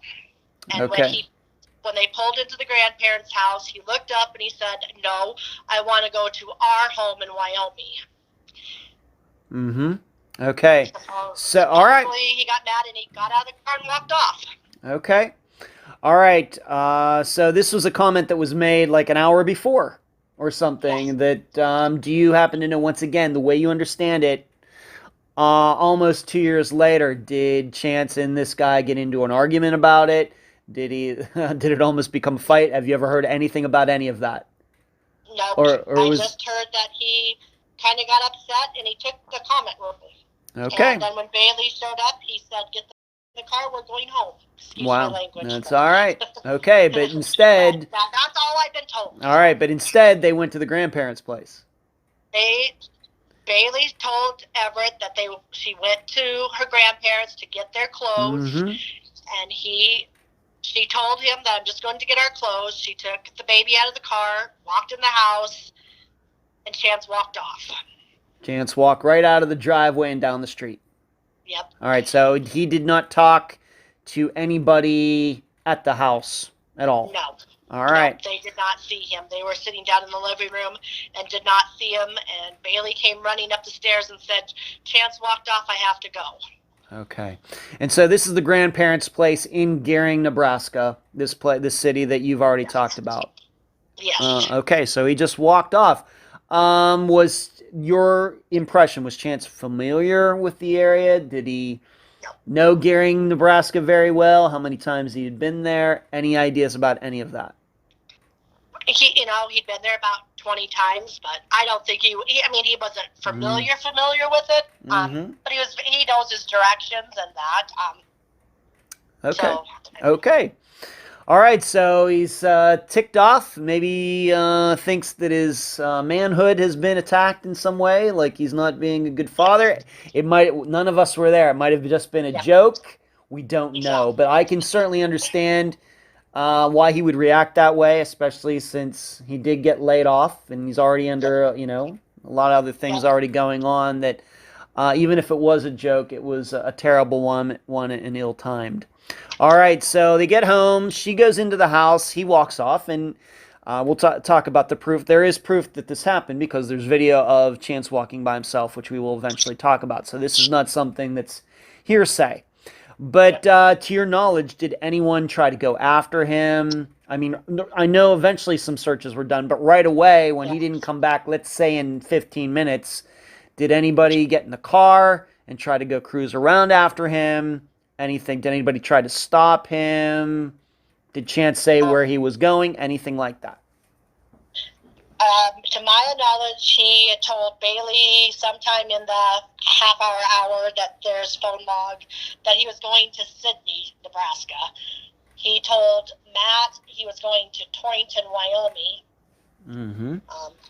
S2: And when they pulled into the grandparents' house, he looked up and he said, "No, I want to go to our home in Wyoming."
S1: Okay. So all right.
S2: He got mad and he got out of the car and walked off.
S1: Okay. All right. So this was a comment that was made like an hour before or something. Yes. That do you happen to know, once again, the way you understand it, almost 2 years later, did Chance and this guy get into an argument about it? Did it almost become a fight? Have you ever heard anything about any of that?
S2: No. I just heard that he kind of got upset and he took the comment rudely.
S1: Okay.
S2: And then when Bailey showed up, he said, "Get the car, we're going home." Excuse my language.
S1: That's all right. Okay, but instead...
S2: that's all I've been told.
S1: All right, but instead they went to the grandparents' place.
S2: Bailey told Everett that she went to her grandparents to get their clothes, and she told him that, "I'm just going to get our clothes." She took the baby out of the car, walked in the house, and Chance walked off.
S1: Chance walked right out of the driveway and down the street.
S2: Yep.
S1: All right, so he did not talk to anybody at the house at all?
S2: No.
S1: All right.
S2: No, they did not see him. They were sitting down in the living room and did not see him, and Bailey came running up the stairs and said, "Chance walked off, I have to go."
S1: Okay. And so this is the grandparents' place in Gering, Nebraska, this city that you've already talked about.
S2: Yes.
S1: Okay, so he just walked off. Was your impression, was Chance familiar with the area? Did he know Gering, Nebraska very well? How many times he had been there? Any ideas about any of that?
S2: He'd been there about 20 times, but I don't think he wasn't familiar with it. But he knows his directions and that.
S1: Okay. Okay. All right, so he's ticked off. Maybe thinks that his manhood has been attacked in some way, like he's not being a good father. None of us were there. It might have just been a joke. We don't know, but I can certainly understand why he would react that way, especially since he did get laid off and he's already under, a lot of other things already going on. That even if it was a joke, it was a terrible one and ill-timed. All right, so they get home. She goes into the house. He walks off, and we'll talk about the proof. There is proof that this happened because there's video of Chance walking by himself, which we will eventually talk about. So this is not something that's hearsay. But to your knowledge, did anyone try to go after him? I mean, I know eventually some searches were done, but right away when he didn't come back, let's say in 15 minutes, did anybody get in the car and try to go cruise around after him? Anything? Did anybody try to stop him? Did Chance say where he was going? Anything like that?
S2: To my knowledge, he had told Bailey sometime in the hour that there's phone log that he was going to Sidney, Nebraska. He told Matt he was going to Torrington, Wyoming.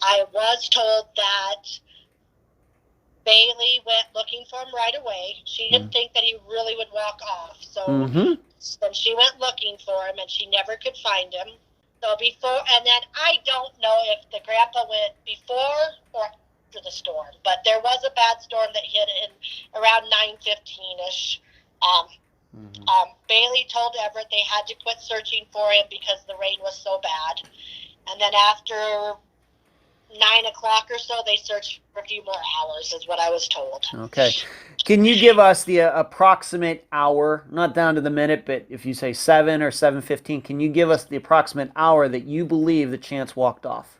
S2: I was told that Bailey went looking for him right away. She didn't think that he really would walk off. So then she went looking for him, and she never could find him. So and then I don't know if the grandpa went before or after the storm, but there was a bad storm that hit in around 9:15-ish. Bailey told Everett they had to quit searching for him because the rain was so bad. And then after 9 o'clock or so, they searched for a few more hours, is what I was told.
S1: Okay. Can you give us the approximate hour, not down to the minute, but if you say 7 or 7:15, can you give us the approximate hour that you believe that Chance walked off?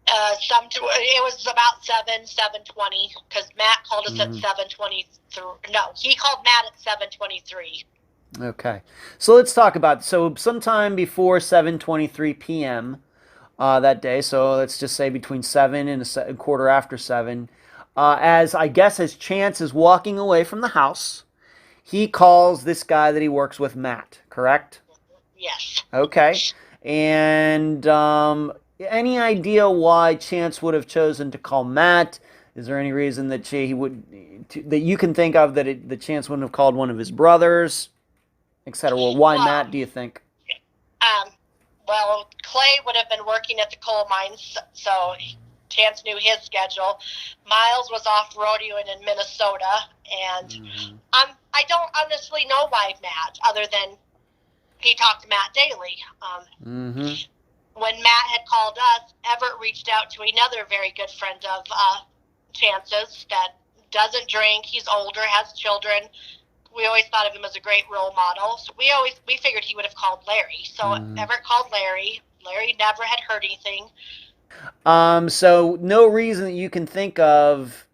S2: It was about 7:20, because Matt called us at 7:23. No, he called Matt at 7:23.
S1: Okay. So let's talk about, so sometime before 7:23 p.m. That day, so let's just say between 7 and a quarter after 7, as Chance is walking away from the house, he calls this guy that he works with, Matt, correct?
S2: Yes.
S1: Okay. And any idea why Chance would have chosen to call Matt? Is there any reason that that you can think of that the Chance wouldn't have called one of his brothers, etc.? Well, why Matt, do you think?
S2: Well, Clay would have been working at the coal mines, so Chance knew his schedule. Miles was off rodeoing in Minnesota, and I don't honestly know why Matt, other than he talked to Matt daily. When Matt had called us, Everett reached out to another very good friend of Chance's that doesn't drink. He's older, has children. We always thought of him as a great role model. So we figured he would have called Larry. So Everett called Larry. Larry never had heard anything.
S1: So no reason that you can think of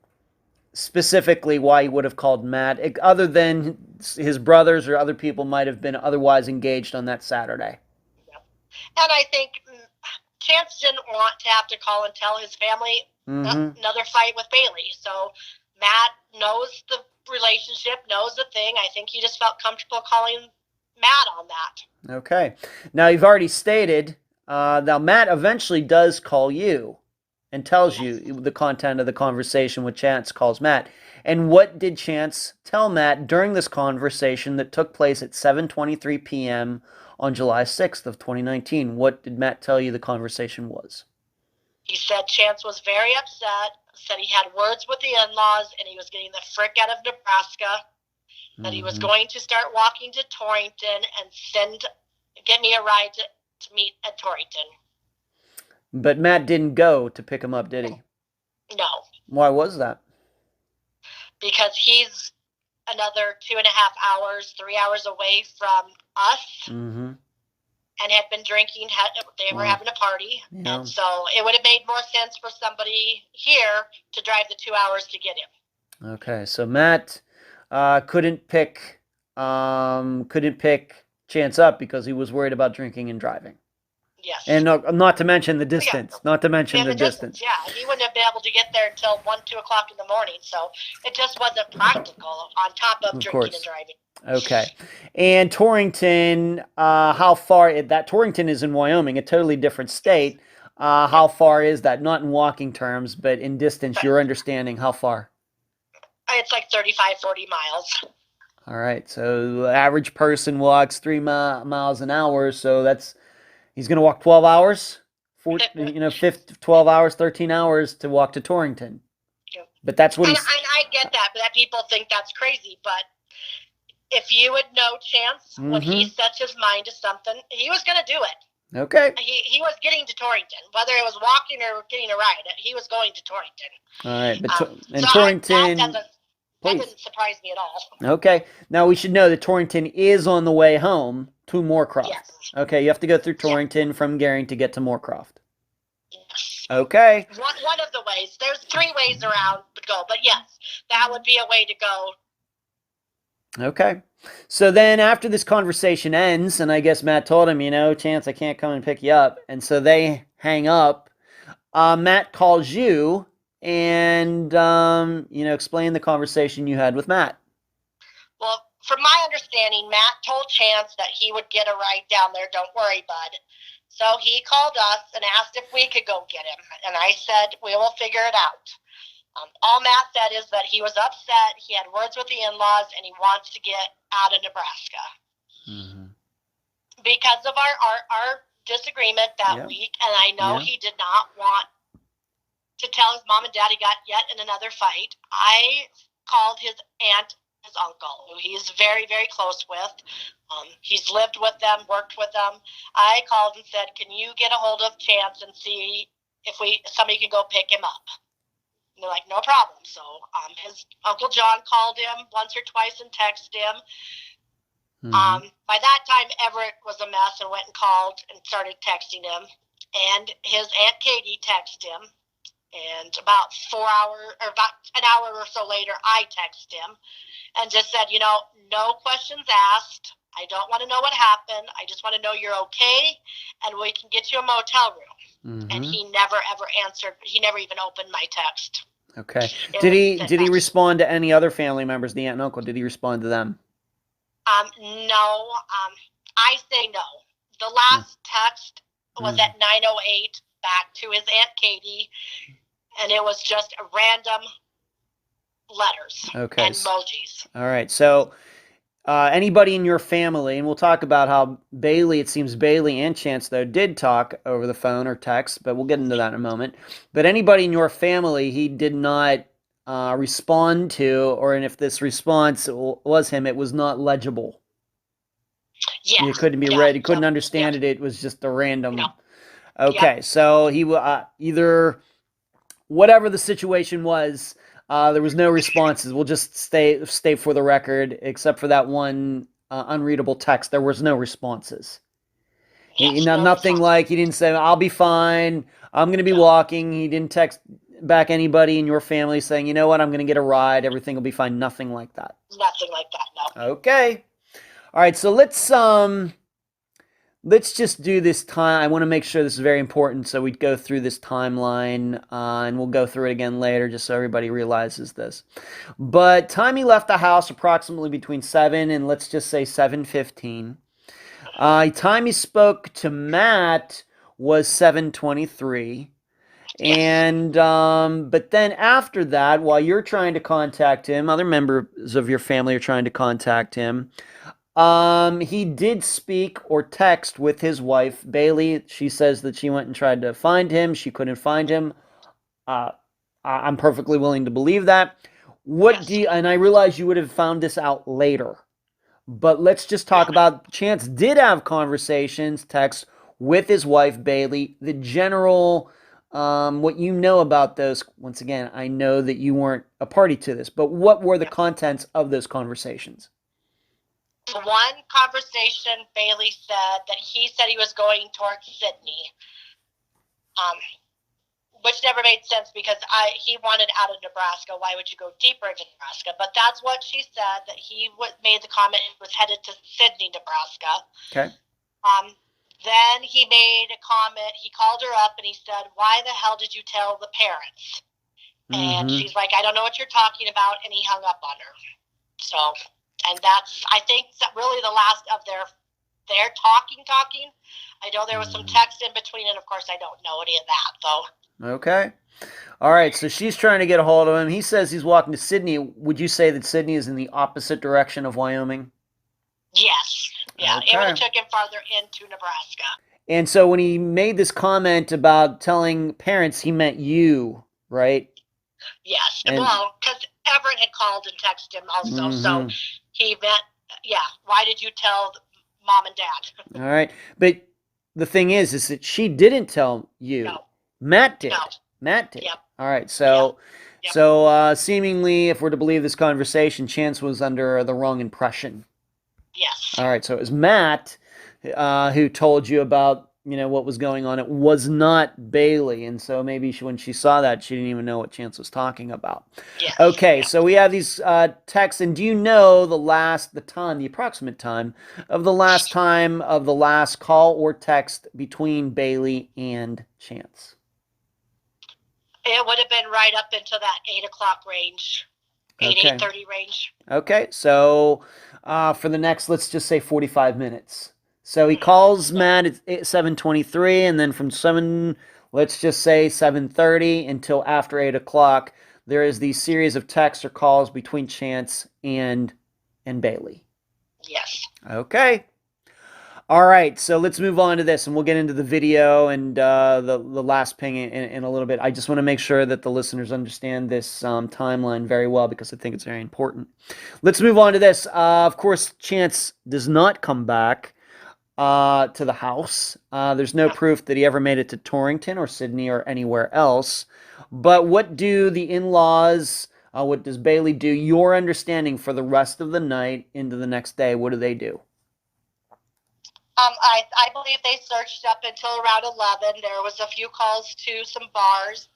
S1: specifically why he would have called Matt, other than his brothers or other people might have been otherwise engaged on that Saturday.
S2: Yep. And I think Chance didn't want to have to call and tell his family another fight with Bailey. So Matt knows the relationship, knows the thing. I think he just felt comfortable calling Matt on that.
S1: Okay. Now, you've already stated, now Matt eventually does call you and tells you the content of the conversation with Chance calls Matt. And what did Chance tell Matt during this conversation that took place at 7:23 p.m. on July 6th of 2019? What did Matt tell you the conversation was?
S2: He said Chance was very upset, said he had words with the in-laws, and he was getting the frick out of Nebraska, that he was going to start walking to Torrington and get me a ride to meet at Torrington.
S1: But Matt didn't go to pick him up, did he?
S2: No.
S1: Why was that?
S2: Because he's another 2.5 hours, 3 hours away from us. And had been drinking. They were having a party. Yeah. And so it would have made more sense for somebody here to drive the 2 hours to get him.
S1: Okay, so Matt couldn't pick Chance up because he was worried about drinking and driving.
S2: Yes.
S1: And not to mention the distance.
S2: Yeah.
S1: Not to mention the distance.
S2: Yeah, he wouldn't have been able to get there until 1, 2 o'clock in the morning. So it just wasn't practical on top of drinking and driving.
S1: Okay. And Torrington, how far, that Torrington is in Wyoming, a totally different state. How far is that? Not in walking terms, but in distance, your understanding, how far?
S2: It's like 35, 40 miles.
S1: All right. So the average person walks 3 miles an hour. So he's going to walk 12 hours, 12 hours, 13 hours to walk to Torrington.
S2: Yep.
S1: But that's what
S2: and I get that, but that people think that's crazy, but if you would know Chance, when he sets his mind to something, he was going to do it.
S1: Okay.
S2: He was getting to Torrington. Whether it was walking or getting a ride, he was going to Torrington.
S1: All right. But Torrington...
S2: that doesn't surprise me at all.
S1: Okay. Now, we should know that Torrington is on the way home to Moorcroft.
S2: Yes.
S1: Okay. You have to go through Torrington from Gering to get to Moorcroft.
S2: Yes.
S1: Okay.
S2: One of the ways. There's 3 ways around to go, but yes, that would be a way to go.
S1: Okay. So then after this conversation ends, and I guess Matt told him, Chance, I can't come and pick you up. And so they hang up. Matt calls you and, explain the conversation you had with Matt.
S2: Well, from my understanding, Matt told Chance that he would get a ride down there. Don't worry, bud. So he called us and asked if we could go get him. And I said, we will figure it out. All Matt said is that he was upset, he had words with the in-laws, and he wants to get out of Nebraska. Because of our disagreement that week, and I know he did not want to tell his mom and dad he got yet in another fight. I called his aunt his uncle, who he is very, very close with. He's lived with them, worked with them. I called and said, can you get a hold of Chance and see if somebody can go pick him up? And they're like, no problem. So his Uncle John called him once or twice and texted him. By that time, Everett was a mess and went and called and started texting him. And his Aunt Katie texted him. And about an hour or so later, I texted him and just said, no questions asked. I don't want to know what happened. I just want to know you're okay, and we can get you a motel room. And he never, ever answered. He never even opened my text.
S1: Okay. Did he respond to any other family members, the aunt and uncle? Did he respond to them?
S2: No. I say no. The last text was at 9:08 back to his Aunt Katie, and it was just random letters and emojis.
S1: All right. So anybody in your family, and we'll talk about how it seems Bailey and Chance, though, did talk over the phone or text, but we'll get into that in a moment. But anybody in your family he did not respond to, and if this response was him, it was not legible.
S2: Yeah.
S1: You couldn't be read. You couldn't understand it. It was just a random. No. Okay. So he either, whatever the situation was, there was no responses. We'll just stay for the record, except for that one unreadable text. There was no responses.
S2: Yes,
S1: Nothing like, he didn't say, I'll be fine, I'm going to be walking. He didn't text back anybody in your family saying, you know what, I'm going to get a ride, everything will be fine. Nothing like that.
S2: Nothing like that, no.
S1: Okay. All right, so let's just do this time. I want to make sure this is very important, so we go through this timeline, and we'll go through it again later just so everybody realizes this. But time he left the house, approximately between 7 and let's just say 7:15. Time he spoke to Matt was 7:23. And but then after that, while you're trying to contact him, other members of your family are trying to contact him, he did speak or text with his wife, Bailey. She says that she went and tried to find him. She couldn't find him. I'm perfectly willing to believe that. And I realize you would have found this out later, but let's just talk about Chance did have conversations, texts with his wife, Bailey. The general, what you know about those, once again, I know that you weren't a party to this, but what were the contents of those conversations?
S2: The one conversation, Bailey said that he said he was going towards Sydney, which never made sense because he wanted out of Nebraska. Why would you go deeper into Nebraska? But that's what she said, that he made the comment and was headed to Sydney, Nebraska.
S1: Okay.
S2: Then he made a comment. He called her up and he said, why the hell did you tell the parents? And she's like, I don't know what you're talking about. And he hung up on her. So... And that's, I think, really the last of their talking. I know there was some text in between, and of course I don't know any of that, though.
S1: Okay. All right, so she's trying to get a hold of him. He says he's walking to Sydney. Would you say that Sydney is in the opposite direction of Wyoming?
S2: Yes. Yeah,
S1: okay.
S2: It would have took him farther into Nebraska.
S1: And so when he made this comment about telling parents, he meant you, right?
S2: Yes. Well, because Everett had called and texted him also, so he meant, why did you tell mom and dad?
S1: All right. But the thing is that she didn't tell you.
S2: No.
S1: Matt did.
S2: No.
S1: Matt did.
S2: Yep.
S1: All right. So, seemingly, if we're to believe this conversation, Chance was under the wrong impression.
S2: Yes.
S1: All right. So it was Matt who told you about, what was going on. It was not Bailey. And so maybe when she saw that, she didn't even know what Chance was talking about.
S2: Yes.
S1: Okay. So we have these texts. And do you know the approximate time of the last call or text between Bailey and Chance?
S2: It would have been right up into that 8 o'clock range, 8:30 range.
S1: Okay. So for the next, let's just say 45 minutes. So he calls Matt at 7:23, and then from 7, let's just say 7:30 until after 8 o'clock, there is the series of texts or calls between Chance and Bailey.
S2: Yes.
S1: Okay. All right, so let's move on to this, and we'll get into the video and the last ping in a little bit. I just want to make sure that the listeners understand this timeline very well because I think it's very important. Let's move on to this. Of course, Chance does not come back to the house. There's no proof that he ever made it to Torrington or Sydney or anywhere else. But what do the in-laws, what does Bailey do? Your understanding for the rest of the night into the next day, what do they do?
S2: I believe they searched up until around 11. There was a few calls to some bars.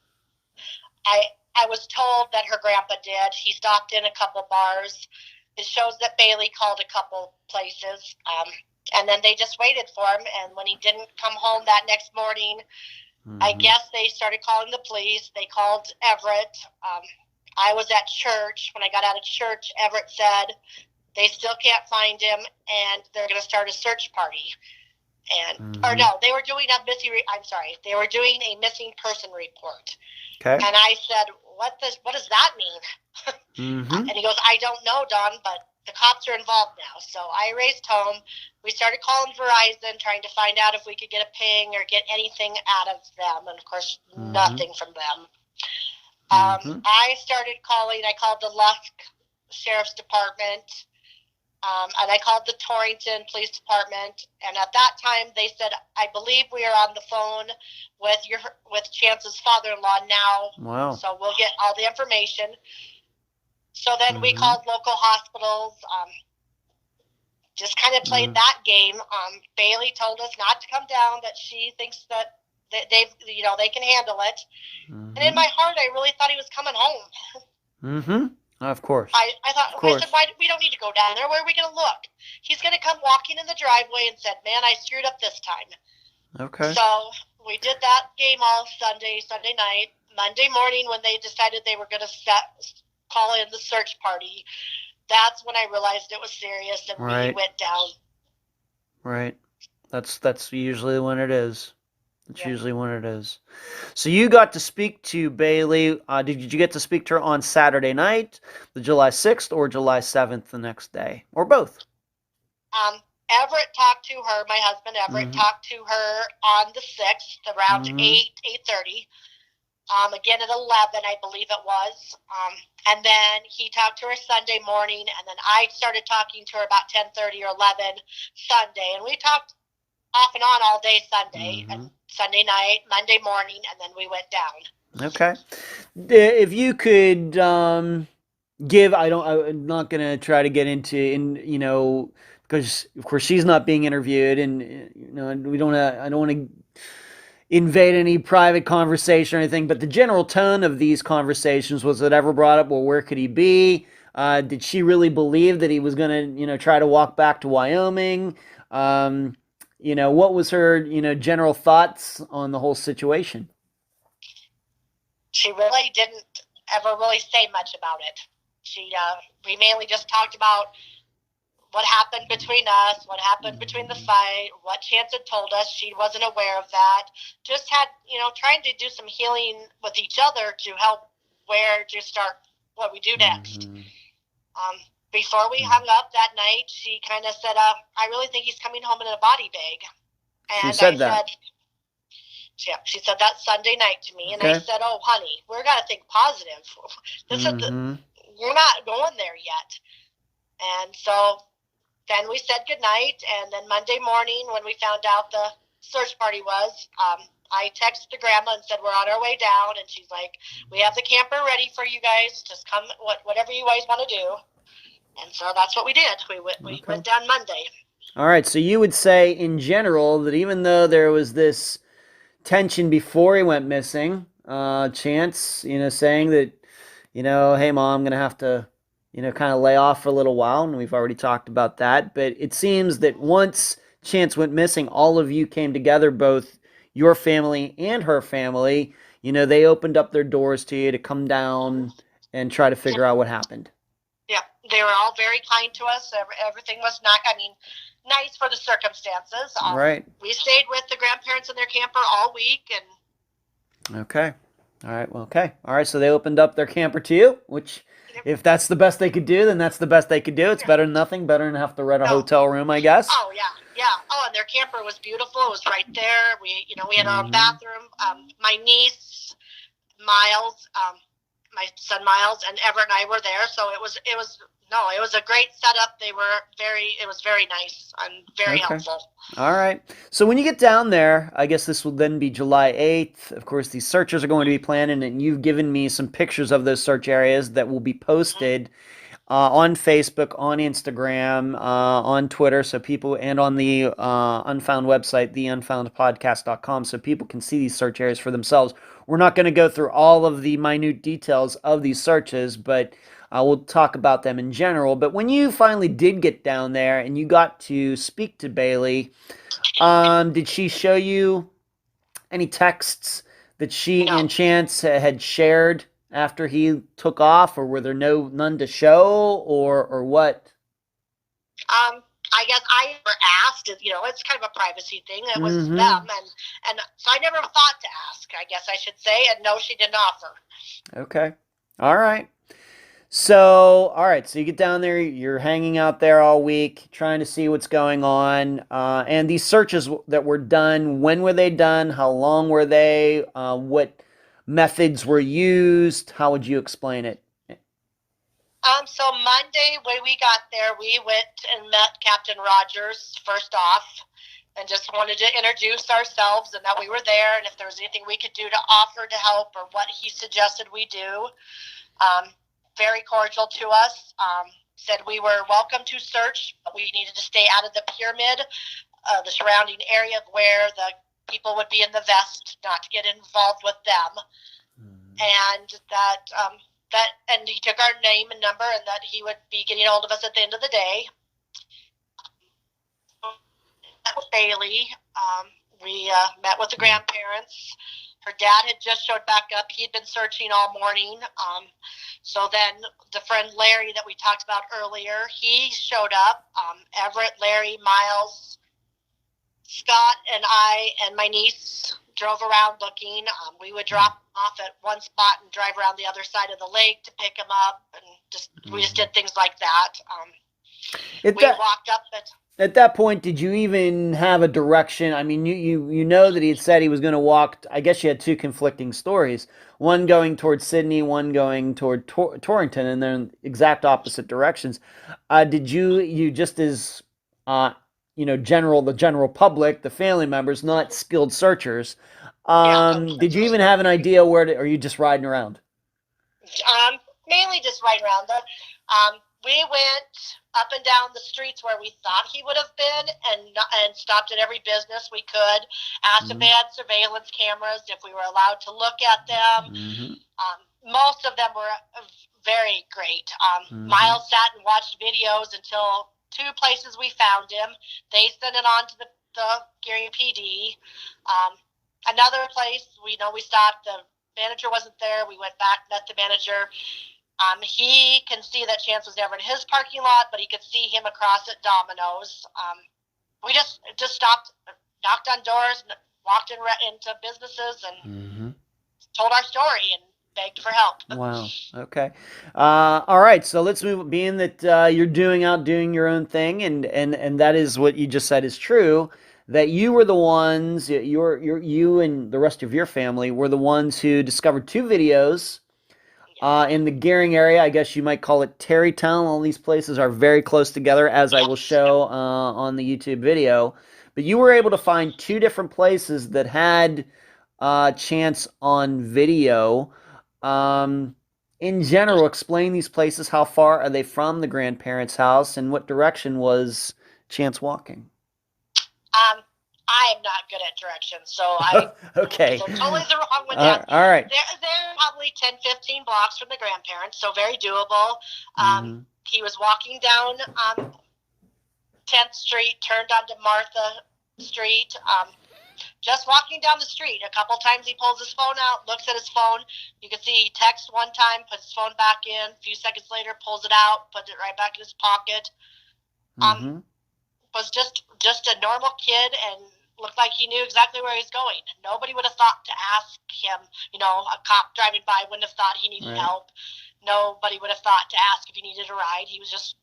S2: I was told that her grandpa did. He stopped in a couple bars. It shows that Bailey called a couple places. And then they just waited for him. And when he didn't come home that next morning, I guess they started calling the police. They called Everett. I was at church. When I got out of church, Everett said they still can't find him, and they're going to start a search party. And or no, they were doing a they were doing a missing person report.
S1: Okay.
S2: And I said, what does that mean? And he goes, I don't know, Don, but the cops are involved now. So I raced home. We started calling Verizon, trying to find out if we could get a ping or get anything out of them. And, of course, nothing from them. I started calling. I called the Lusk Sheriff's Department, and I called the Torrington Police Department. And at that time, they said, I believe we are on the phone with Chance's father-in-law now.
S1: Wow. So
S2: we'll get all the information. So then we called local hospitals, just kind of played that game. Bailey told us not to come down, that she thinks that they can handle it. And in my heart, I really thought he was coming home.
S1: Of course.
S2: I thought, I said, we don't need to go down there. Where are we going to look? He's going to come walking in the driveway and said, man, I screwed up this time.
S1: Okay.
S2: So we did that game all Sunday night. Monday morning, when they decided they were going to call in the search party, that's when I realized it was serious and we went down.
S1: Right. That's usually when it is. That's usually when it is. So you got to speak to Bailey. Did you get to speak to her on Saturday night, the July 6th, or July 7th the next day, or both?
S2: Everett talked to her, my husband Everett talked to her on the 6th around 8:30. Again at 11, I believe it was. And then he talked to her Sunday morning, and then I started talking to her about 10:30 or 11 Sunday. And we talked off and on all day Sunday, and Sunday night, Monday morning, and then we went down.
S1: Okay. If you could give, I'm not going to try to get into, because of course she's not being interviewed, and I don't want to invade any private conversation or anything, but the general tone of these conversations, was it ever brought up, well, where could he be? Did she really believe that he was going to, try to walk back to Wyoming? What was her, general thoughts on the whole situation?
S2: She really didn't ever really say much about it. We mainly just talked about what happened between us, what happened between the fight, what Chance had told us. She wasn't aware of that. Just had, trying to do some healing with each other to help where to start what we do next. Before we hung up that night, she kind of said, I really think he's coming home in a body bag. And
S1: she said that?
S2: She said that Sunday night to me. And I said, oh, honey, we're got to think positive. We're not going there yet. And so then we said goodnight. And then Monday morning, when we found out the search party was, I texted Grandma and said, we're on our way down. And she's like, we have the camper ready for you guys. Just come, whatever you guys want to do. And so that's what we did. We went down Monday.
S1: All right. So you would say in general that even though there was this tension before he went missing, Chance, saying that, hey, Mom, I'm going to have to, kind of lay off for a little while. And we've already talked about that. But it seems that once Chance went missing, all of you came together, both your family and her family. They opened up their doors to you to come down and try to figure out what happened.
S2: Yeah, they were all very kind to us. Everything was nice for the circumstances.
S1: Right.
S2: We stayed with the grandparents in their camper all week. And
S1: okay. All right. Well, okay. All right. So they opened up their camper to you, which if that's the best they could do, then that's the best they could do. It's better than nothing. Better than have to rent a hotel room, I guess.
S2: Oh, yeah. Yeah. Oh, and their camper was beautiful. It was right there. We had our own bathroom. My niece, Miles, my son Miles, and Everett and I were there. So it was a great setup. It was very nice and very helpful.
S1: All right. So when you get down there, I guess this will then be July 8th. Of course, these searchers are going to be planning, and you've given me some pictures of those search areas that will be posted on Facebook, on Instagram, on Twitter, so people, and on the Unfound website, theunfoundpodcast.com, so people can see these search areas for themselves. We're not going to go through all of the minute details of these searches, but we'll talk about them in general. But when you finally did get down there and you got to speak to Bailey, did she show you any texts that she and Chance had shared after he took off, or were there none to show, or what?
S2: I guess I never asked. It's kind of a privacy thing. It was them, and so I never thought to ask, I guess I should say. And no, she didn't offer.
S1: Okay, all right. So you get down there, you're hanging out there all week, trying to see what's going on. And these searches that were done, when were they done? How long were they? What methods were used? How would you explain it?
S2: So Monday, when we got there, we went and met Captain Rogers first off, and just wanted to introduce ourselves and that we were there, and if there was anything we could do to offer to help or what he suggested we do. Very cordial to us. Said we were welcome to search, but we needed to stay out of the pyramid, the surrounding area of where the people would be in the vest, not to get involved with them. And and he took our name and number, and that he would be getting a hold of us at the end of the day. Met with Bailey. We met with the grandparents. Her dad had just showed back up. He had been searching all morning. So then the friend Larry that we talked about earlier, he showed up. Everett, Larry, Miles, Scott, and I and my niece drove around looking. We would drop off at one spot and drive around the other side of the lake to pick him up, and we just did things like that. We walked up
S1: at that point, did you even have a direction? I mean, you know that he had said he was going to walk. I guess you had two conflicting stories. One going toward Sydney, one going toward Torrington, and they're in exact opposite directions. Did you just as the general public, the family members, not skilled searchers, did you even have an idea where or are you just riding around?
S2: Mainly just riding around. We went up and down the streets where we thought he would have been, and stopped at every business we could. Asked if they had surveillance cameras, if we were allowed to look at them. Most of them were very great. Miles sat and watched videos until two places we found him. They sent it on to the Gering PD. Another place, we stopped. The manager wasn't there. We went back, met the manager. He can see that Chance was never in his parking lot, but he could see him across at Domino's. We just stopped, knocked on doors, walked into businesses, and told our story and begged for help.
S1: Wow. Okay. All right. So let's move. Being that you're out doing your own thing, and that is what you just said is true. That you were the ones, you and the rest of your family were the ones who discovered two videos. In the Gering area, I guess you might call it Terrytown. All these places are very close together, as I will show on the YouTube video. But you were able to find two different places that had Chance on video. In general, explain these places. How far are they from the grandparents' house, and what direction was Chance walking?
S2: I am not good at directions, so I
S1: okay.
S2: so totally the wrong with that.
S1: All right.
S2: They're probably 10, 15 blocks from the grandparents, so very doable. He was walking down 10th Street, turned onto Martha Street, just walking down the street. A couple times he pulls his phone out, looks at his phone. You can see he texts one time, puts his phone back in. A few seconds later, pulls it out, puts it right back in his pocket. Was just a normal kid and looked like he knew exactly where he's going. Nobody would have thought to ask him, a cop driving by wouldn't have thought he needed help. Nobody would have thought to ask if he needed a ride. He was just,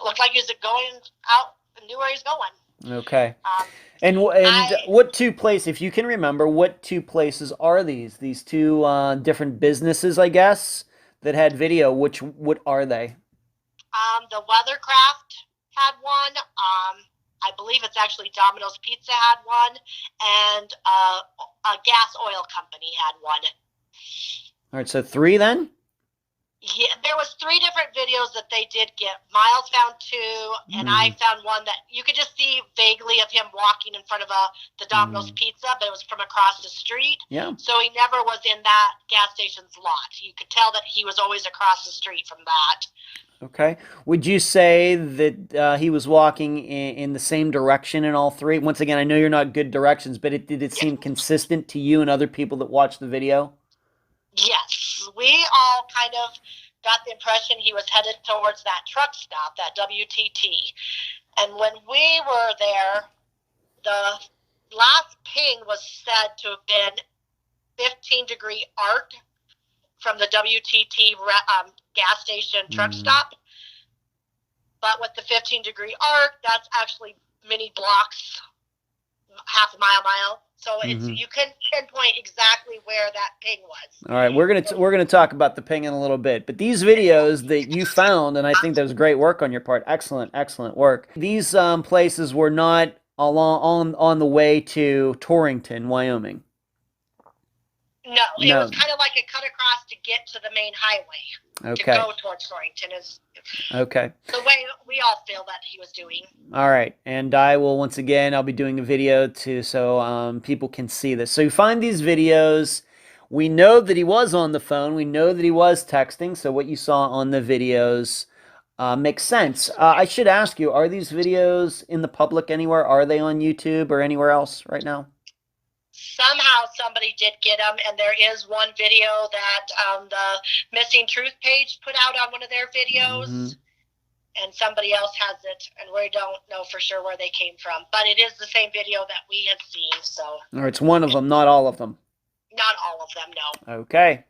S2: looked like he was going out and knew where he was going.
S1: Okay.
S2: Um,
S1: And
S2: I
S1: what two places, if you can remember, what two places are these? These two different businesses, I guess, that had video. What are they?
S2: the Weathercraft had one. I believe it's actually Domino's Pizza had one, and a gas oil company had one.
S1: All right, so three then?
S2: Yeah, there was three different videos that they did get. Miles found two, and I found one that you could just see vaguely of him walking in front of the Domino's Pizza, but it was from across the street.
S1: Yeah.
S2: So he never was in that gas station's lot. You could tell that he was always across the street from that.
S1: Okay. Would you say that he was walking in the same direction in all three? Once again, I know you're not good directions, but did it seem consistent to you and other people that watched the video?
S2: Yes. We all kind of got the impression he was headed towards that truck stop, that WTT. And when we were there, the last ping was said to have been 15-degree arc from the WTT gas station truck stop. But with the 15-degree arc, that's actually many blocks, half a mile. So it's, you can pinpoint exactly where that ping was.
S1: All right, we're gonna talk about the ping in a little bit, but these videos that you found, and I think that was great work on your part. Excellent work. These places were not on the way to Torrington, Wyoming.
S2: No, it was kind of like a cut across to get to the main highway to go towards Torrington. Is the way we all feel that he was doing.
S1: All right, and I'll be doing a video too, so people can see this. So you find these videos. We know that he was on the phone. We know that he was texting. So what you saw on the videos makes sense. I should ask you: are these videos in the public anywhere? Are they on YouTube or anywhere else right now?
S2: Somehow somebody did get them, and there is one video that the Missing Truth page put out on one of their videos, and somebody else has it, and we don't know for sure where they came from. But it is the same video that we had seen. So,
S1: or it's one of them, not all of them.
S2: Not all of them, no.
S1: Okay.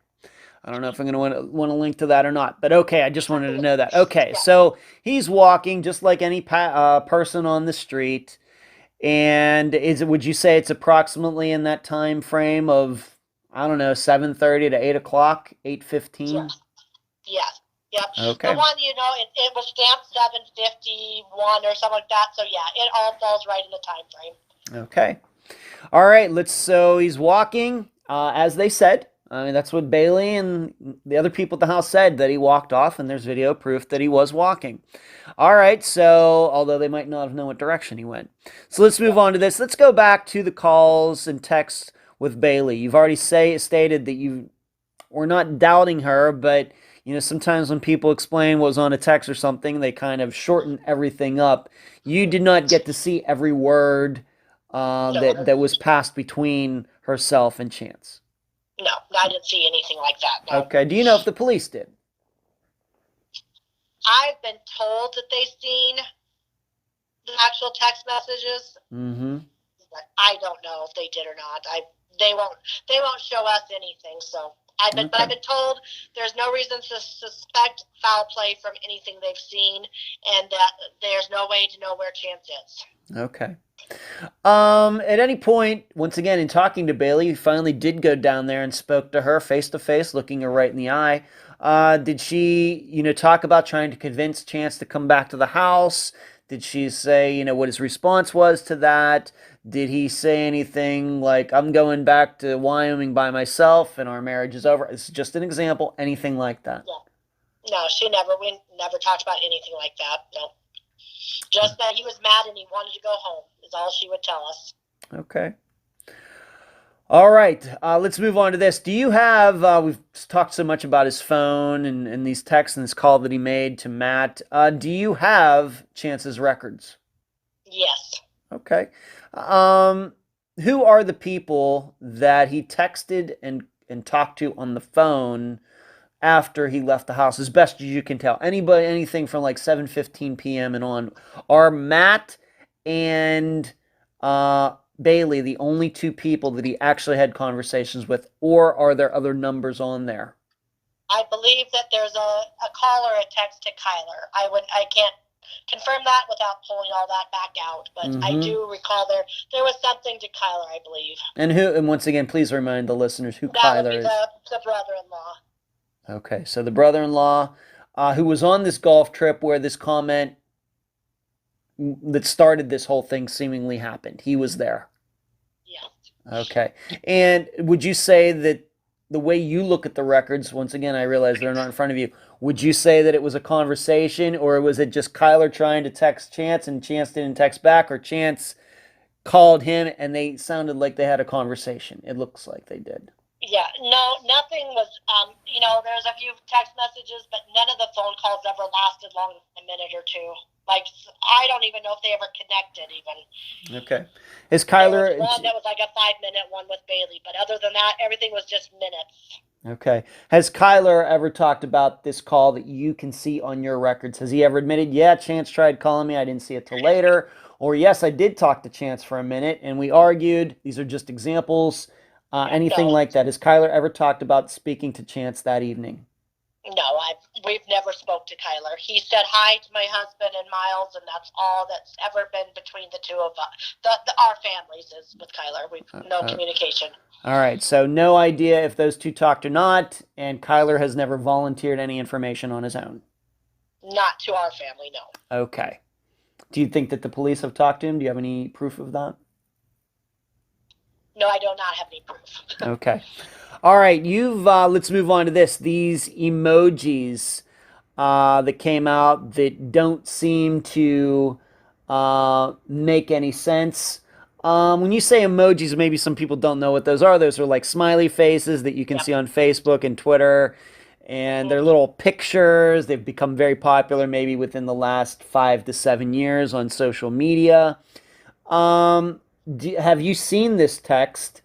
S1: I don't know if I'm going to want to link to that or not, but okay, I just wanted to know that. Okay, so he's walking just like any person on the street. And would you say it's approximately in that time frame of, I don't know, 7:30 to 8 o'clock, 8:15?
S2: Yes. Yep.
S1: Okay.
S2: The one, it was stamped 7:51 or something like that. So yeah, it all falls right in the time frame.
S1: Okay. All right. So he's walking, as they said. I mean, that's what Bailey and the other people at the house said, that he walked off, and there's video proof that he was walking. All right, so although they might not have known what direction he went. So let's move on to this. Let's go back to the calls and texts with Bailey. You've already stated that you were not doubting her, but sometimes when people explain what was on a text or something, they kind of shorten everything up. You did not get to see every word that was passed between herself and Chance.
S2: No, I didn't see anything like that. No.
S1: Okay. Do you know if the police did?
S2: I've been told that they've seen the actual text messages. But I don't know if they did or not. They won't show us anything. So but I've been told there's no reason to suspect foul play from anything they've seen, and that there's no way to know where Chance is.
S1: Okay. At any point, once again, in talking to Bailey, you finally did go down there and spoke to her face to face, looking her right in the eye. Did she, talk about trying to convince Chance to come back to the house? Did she say, what his response was to that? Did he say anything like, I'm going back to Wyoming by myself and our marriage is over? It's just an example, anything like that.
S2: Yeah. No, we never talked about anything like that. No. Just that he was mad and he wanted to go home is all she would tell us.
S1: Okay. All right. Let's move on to this. Do you have, we've talked so much about his phone and these texts and this call that he made to Matt. Do you have Chance's records?
S2: Yes.
S1: Okay. Who are the people that he texted and talked to on the phone after he left the house, as best as you can tell? Anything from like 7:15 p.m. and on. Are Matt and Bailey the only two people that he actually had conversations with, or are there other numbers on there?
S2: I believe that there's a call or a text to Kyler. I can't confirm that without pulling all that back out. But I do recall there was something to Kyler, I believe.
S1: And once again, please remind the listeners who
S2: that
S1: Kyler
S2: would be
S1: is.
S2: The brother-in-law.
S1: Okay, so the brother-in-law who was on this golf trip where this comment that started this whole thing seemingly happened. He was there.
S2: Yeah.
S1: Okay. And would you say that the way you look at the records, once again, I realize they're not in front of you, would you say that it was a conversation, or was it just Kyler trying to text Chance and Chance didn't text back, or Chance called him and they sounded like they had a conversation? It looks like they did.
S2: Yeah, no, nothing was, there's a few text messages, but none of the phone calls ever lasted longer than a minute or two. Like, I don't even know if they ever connected even.
S1: Okay. Is Kyler...
S2: There was one that was like a 5-minute one with Bailey, but other than that, everything was just minutes.
S1: Okay. Has Kyler ever talked about this call that you can see on your records? Has he ever admitted, yeah, Chance tried calling me, I didn't see it till later, or yes, I did talk to Chance for a minute and we argued? These are just examples. Anything like that. Has Kyler ever talked about speaking to Chance that evening?
S2: No, we've never spoke to Kyler. He said hi to my husband and Miles, and that's all that's ever been between the two of us. Our families is with Kyler. We've no communication. All
S1: right, so no idea if those two talked or not, and Kyler has never volunteered any information on his own?
S2: Not to our family, no.
S1: Okay. Do you think that the police have talked to him? Do you have any proof of that?
S2: No, I do not have any proof.
S1: Okay. All right, let's move on to this. These emojis that came out that don't seem to make any sense. When you say emojis, maybe some people don't know what those are. Those are like smiley faces that you can see on Facebook and Twitter. And they're little pictures. They've become very popular maybe within the last 5 to 7 years on social media. Have you seen this text?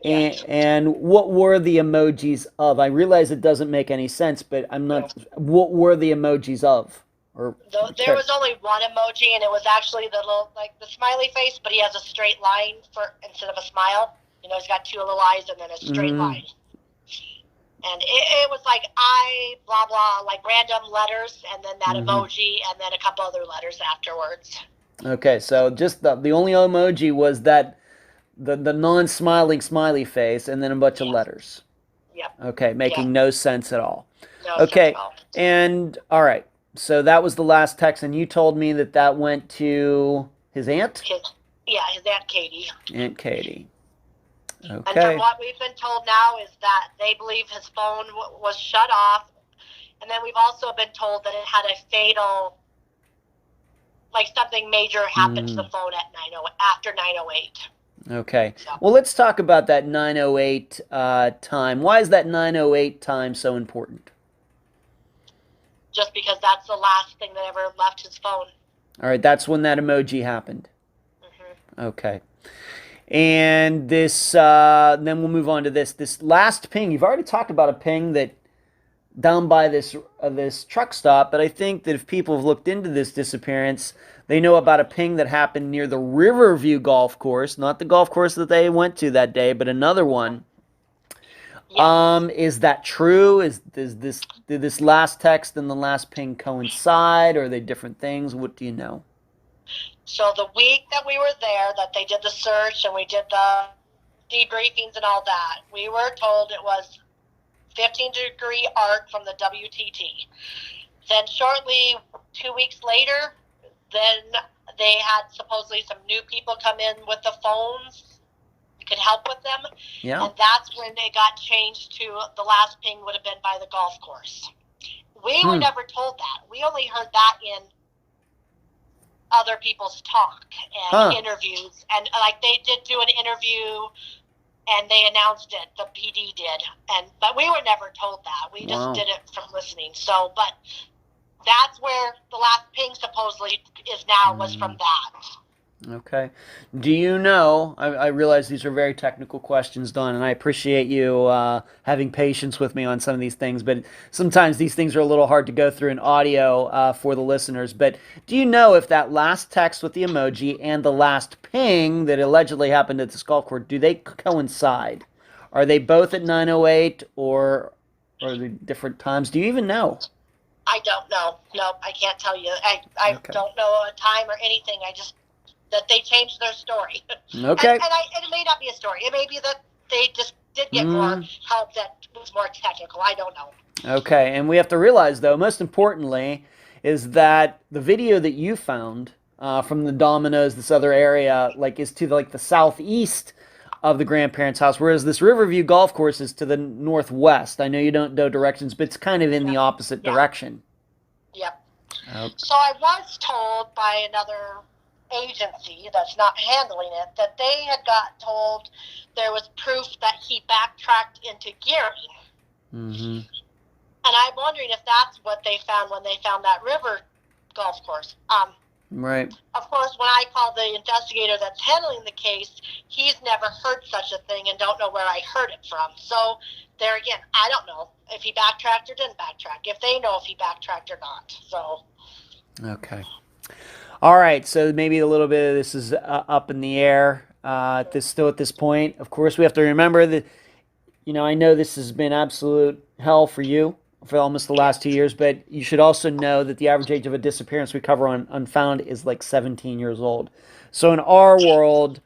S2: Yes.
S1: And what were the emojis of? I realize it doesn't make any sense, but I'm not. What were the emojis of?
S2: There was only one emoji, and it was actually the little, like the smiley face, but he has a straight line instead of a smile. He's got two little eyes and then a straight line. And it was like blah blah, like random letters, and then that emoji, and then a couple other letters afterwards.
S1: Okay, so just the only emoji was that the non-smiling smiley face, and then a bunch of letters.
S2: Yep.
S1: Okay, making no sense at all.
S2: No
S1: okay,
S2: sense at all.
S1: And all right, so that was the last text, and you told me that went to his aunt?
S2: His Aunt Katie.
S1: Aunt Katie. Okay.
S2: And from what we've been told now is that they believe his phone was shut off, and then we've also been told that it had a fatal, like something major happened to the phone after 9:08.
S1: Okay. Well, let's talk about that 9:08 time. Why is that 9:08 time so important?
S2: Just because that's the last thing that ever left his phone.
S1: All right, that's when that emoji happened. Okay. And this, then we'll move on to this last ping. You've already talked about a ping that down by this truck stop, but I think that if people have looked into this disappearance, they know about a ping that happened near the Riverview golf course, not the golf course that they went to that day, but another one.
S2: Yeah.
S1: Is that true? Did this last text and the last ping coincide, or are they different things? What do you know?
S2: So the week that we were there, that they did the search and we did the debriefings and all that, we were told it was 15-degree arc from the WTT. Then shortly, 2 weeks later, then they had supposedly some new people come in with the phones, could help with them.
S1: Yeah.
S2: And that's when they got changed to the last ping would have been by the golf course. We were never told that. We only heard that in other people's talk and interviews. And like they did do an interview and they announced it, the PD did. But we were never told that. We just did it from listening. So, but that's where the last ping supposedly is now, was from that.
S1: Okay. Do you know, I realize these are very technical questions, Dawn, and I appreciate you having patience with me on some of these things, but sometimes these things are a little hard to go through in audio for the listeners. But do you know if that last text with the emoji and the last ping that allegedly happened at this golf course, do they coincide? Are they both at 9:08 or are they different times? Do you even know?
S2: I don't know. No, I can't tell you. I
S1: Okay.
S2: don't know a time or anything. I just that they changed their story.
S1: Okay.
S2: And it may not be a story. It may be that they just did get more help that was more technical. I don't know.
S1: Okay, and we have to realize, though, most importantly, is that the video that you found from the Dominoes, this other area, like is to the southeast of the grandparents' house, whereas this Riverview golf course is to the northwest. I know you don't know directions, but it's kind of in the opposite direction.
S2: Yep.
S1: Okay.
S2: So I was told by another agency that's not handling it that they had got told there was proof that he backtracked into Gering.
S1: Mm-hmm.
S2: And I'm wondering if that's what they found when they found that river golf course.
S1: Right.
S2: Of course, when I called the investigator that's handling the case, he's never heard such a thing and don't know where I heard it from. So there again, I don't know if he backtracked or didn't backtrack, if they know if he backtracked or not. So.
S1: Okay. All right. So maybe a little bit of this is up in the air at this point. Of course, we have to remember that, I know this has been absolute hell for you for almost the last 2 years, but you should also know that the average age of a disappearance we cover on Unfound is like 17 years old. So in our world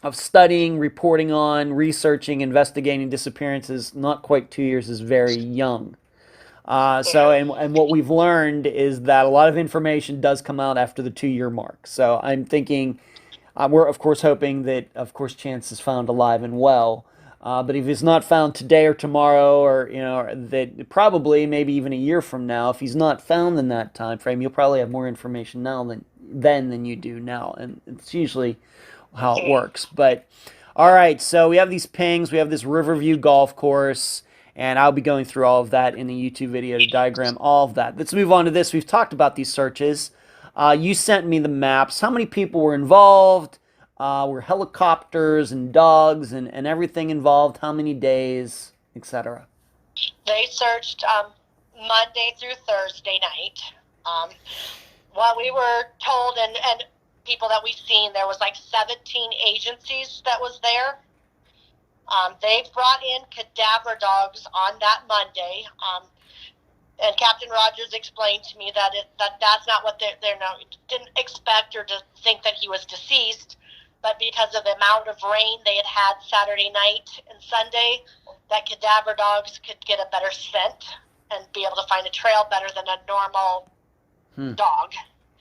S1: of studying, reporting on, researching, investigating disappearances, not quite 2 years is very young. And what we've learned is that a lot of information does come out after the 2 year mark. So I'm thinking, we're of course hoping that, of course, Chance is found alive and well. But if he's not found today or tomorrow, or that probably maybe even a year from now, if he's not found in that time frame, you'll probably have more information now than you do now, and it's usually how it works. But all right, so we have these pings, we have this Riverview golf course, and I'll be going through all of that in the YouTube video to diagram all of that. Let's move on to this. We've talked about these searches. You sent me the maps. How many people were involved? Were helicopters and dogs and everything involved? How many days, etc.?
S2: They searched Monday through Thursday night. What we were told, and people that we've seen, there was like 17 agencies that was there. They brought in cadaver dogs on that Monday. And Captain Rogers explained to me that that's not what they're now didn't expect or to think that he was deceased. But because of the amount of rain they had had Saturday night and Sunday, that cadaver dogs could get a better scent and be able to find a trail better than a normal dog.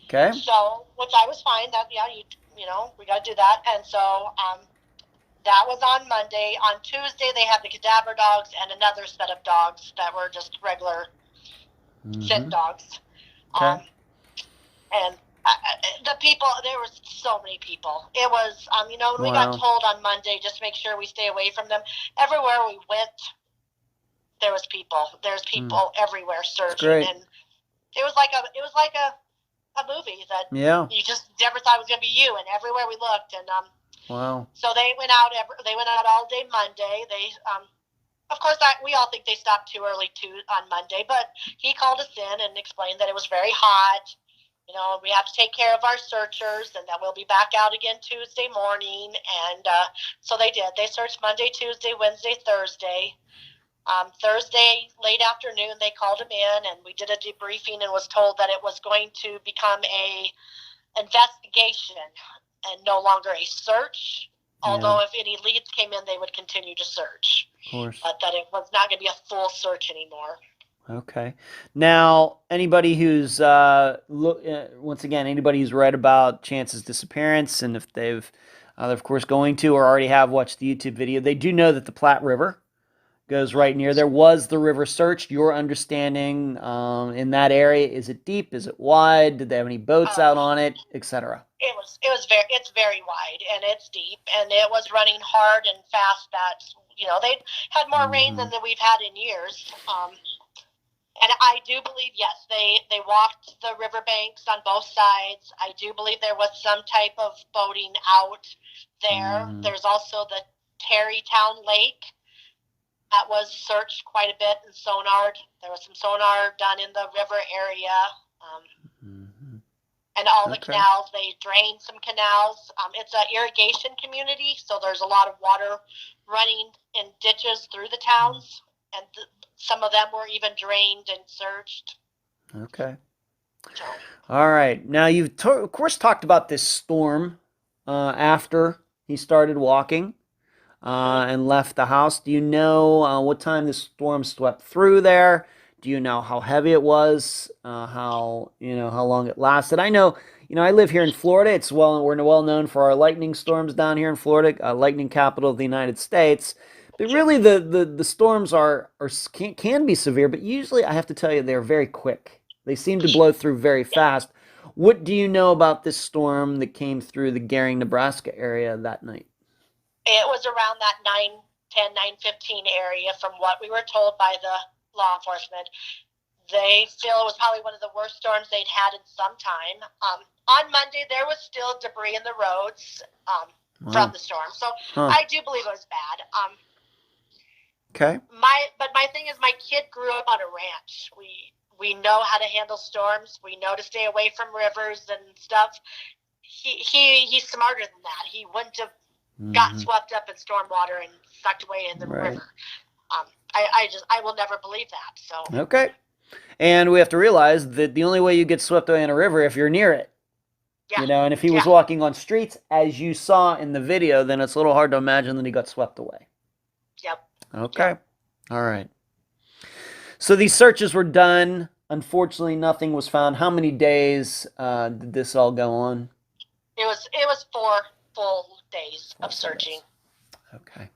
S1: Okay.
S2: So, which I was fine. That we got to do that. And so that was on Monday. On Tuesday, they had the cadaver dogs and another set of dogs that were just regular scent dogs.
S1: Okay.
S2: And the people, there was so many people. It was, when we got told on Monday, just make sure we stay away from them. Everywhere we went, there was people. There's people everywhere searching, and it was like a movie that you just never thought it was going to be you. And everywhere we looked, and so they went out. They went out all day Monday. They, of course, we all think they stopped too early on Monday, but he called us in and explained that it was very hot. We have to take care of our searchers, and that we'll be back out again Tuesday morning. And so they did. They searched Monday, Tuesday, Wednesday, Thursday. Thursday, late afternoon, they called him in, and we did a debriefing and was told that it was going to become a investigation and no longer a search. Although if any leads came in, they would continue to search.
S1: Of course.
S2: But that it was not going to be a full search anymore.
S1: Okay. Now, anybody who's once again, anybody who's read about Chance's disappearance, and if they're of course going to or already have watched the YouTube video, they do know that the Platte River goes right near there. Was the river searched? Your understanding in that area? Is it deep? Is it wide? Did they have any boats out on it, etc.?
S2: It's very wide and it's deep, and it was running hard and fast. That they had more rain than we've had in years. And I do believe, yes, they walked the riverbanks on both sides. I do believe there was some type of boating out there. There's also the Terrytown Lake that was searched quite a bit and sonar. There was some sonar done in the river area. And all the canals, they drained some canals. It's an irrigation community, so there's a lot of water running in ditches through the towns, and some of them were even drained and searched.
S1: Okay.
S2: So,
S1: All right. Now, you've, of course, talked about this storm after he started walking
S2: mhm.
S1: and left the house. Do you know what time the storm swept through there? Do you know how heavy it was? How long it lasted? I know, I live here in Florida. We're well known for our lightning storms down here in Florida, lightning capital of the United States. But really, the storms can be severe, but usually I have to tell you they're very quick. They seem to blow through very
S2: Yeah.
S1: fast. What do you know about this storm that came through the Gering, Nebraska area that night?
S2: It was around that 9:10, 9:15 area from what we were told by the law enforcement. They feel it was probably one of the worst storms they'd had in some time. On Monday, there was still debris in the roads
S1: Wow.
S2: from the storm. So
S1: Huh.
S2: I do believe it was bad.
S1: Okay.
S2: My thing is, my kid grew up on a ranch. We know how to handle storms. We know to stay away from rivers and stuff. He's smarter than that. He wouldn't have got swept up in storm water and sucked away in the
S1: Right.
S2: river. I will never believe that. So
S1: Okay. And we have to realize that the only way you get swept away in a river if you're near it.
S2: yeah,
S1: And if he was
S2: yeah.
S1: walking on streets, as you saw in the video, then it's a little hard to imagine that he got swept away.
S2: Yep.
S1: Okay.
S2: Yep.
S1: All right. So these searches were done. Unfortunately, nothing was found. How many days did this all go on?
S2: It was 4 full days of searching.
S1: Okay.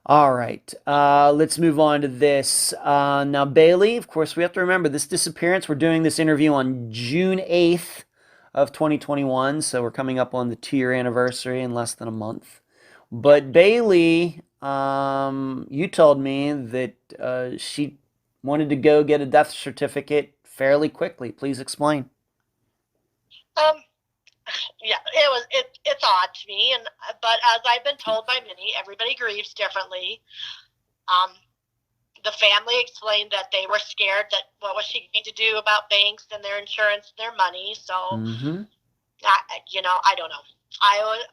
S1: All right. Let's move on to this. Now, Bailey, of course, we have to remember this disappearance. We're doing this interview on June 8th of 2021, so we're coming up on the 2-year anniversary in less than a month. But Bailey, you told me that she wanted to go get a death certificate fairly quickly. Please explain.
S2: Yeah, it's odd to me, but as I've been told by many, everybody grieves differently. The family explained that they were scared that what was she going to do about banks and their insurance and their money. So, I don't know.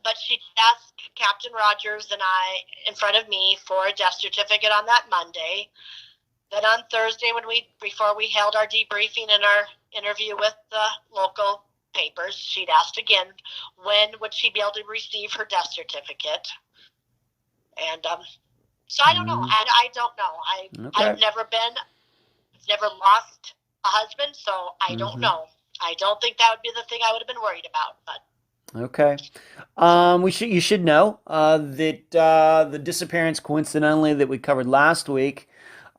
S2: But she asked Captain Rogers and I in front of me for a death certificate on that Monday. Then on Thursday, before we held our debriefing and our interview with the local papers, she'd asked again when would she be able to receive her death certificate. And so I don't know. I don't know. I've never lost a husband, so I don't know. I don't think that would be the thing I would have been worried about. But
S1: okay, you should know that the disappearance, coincidentally, that we covered last week,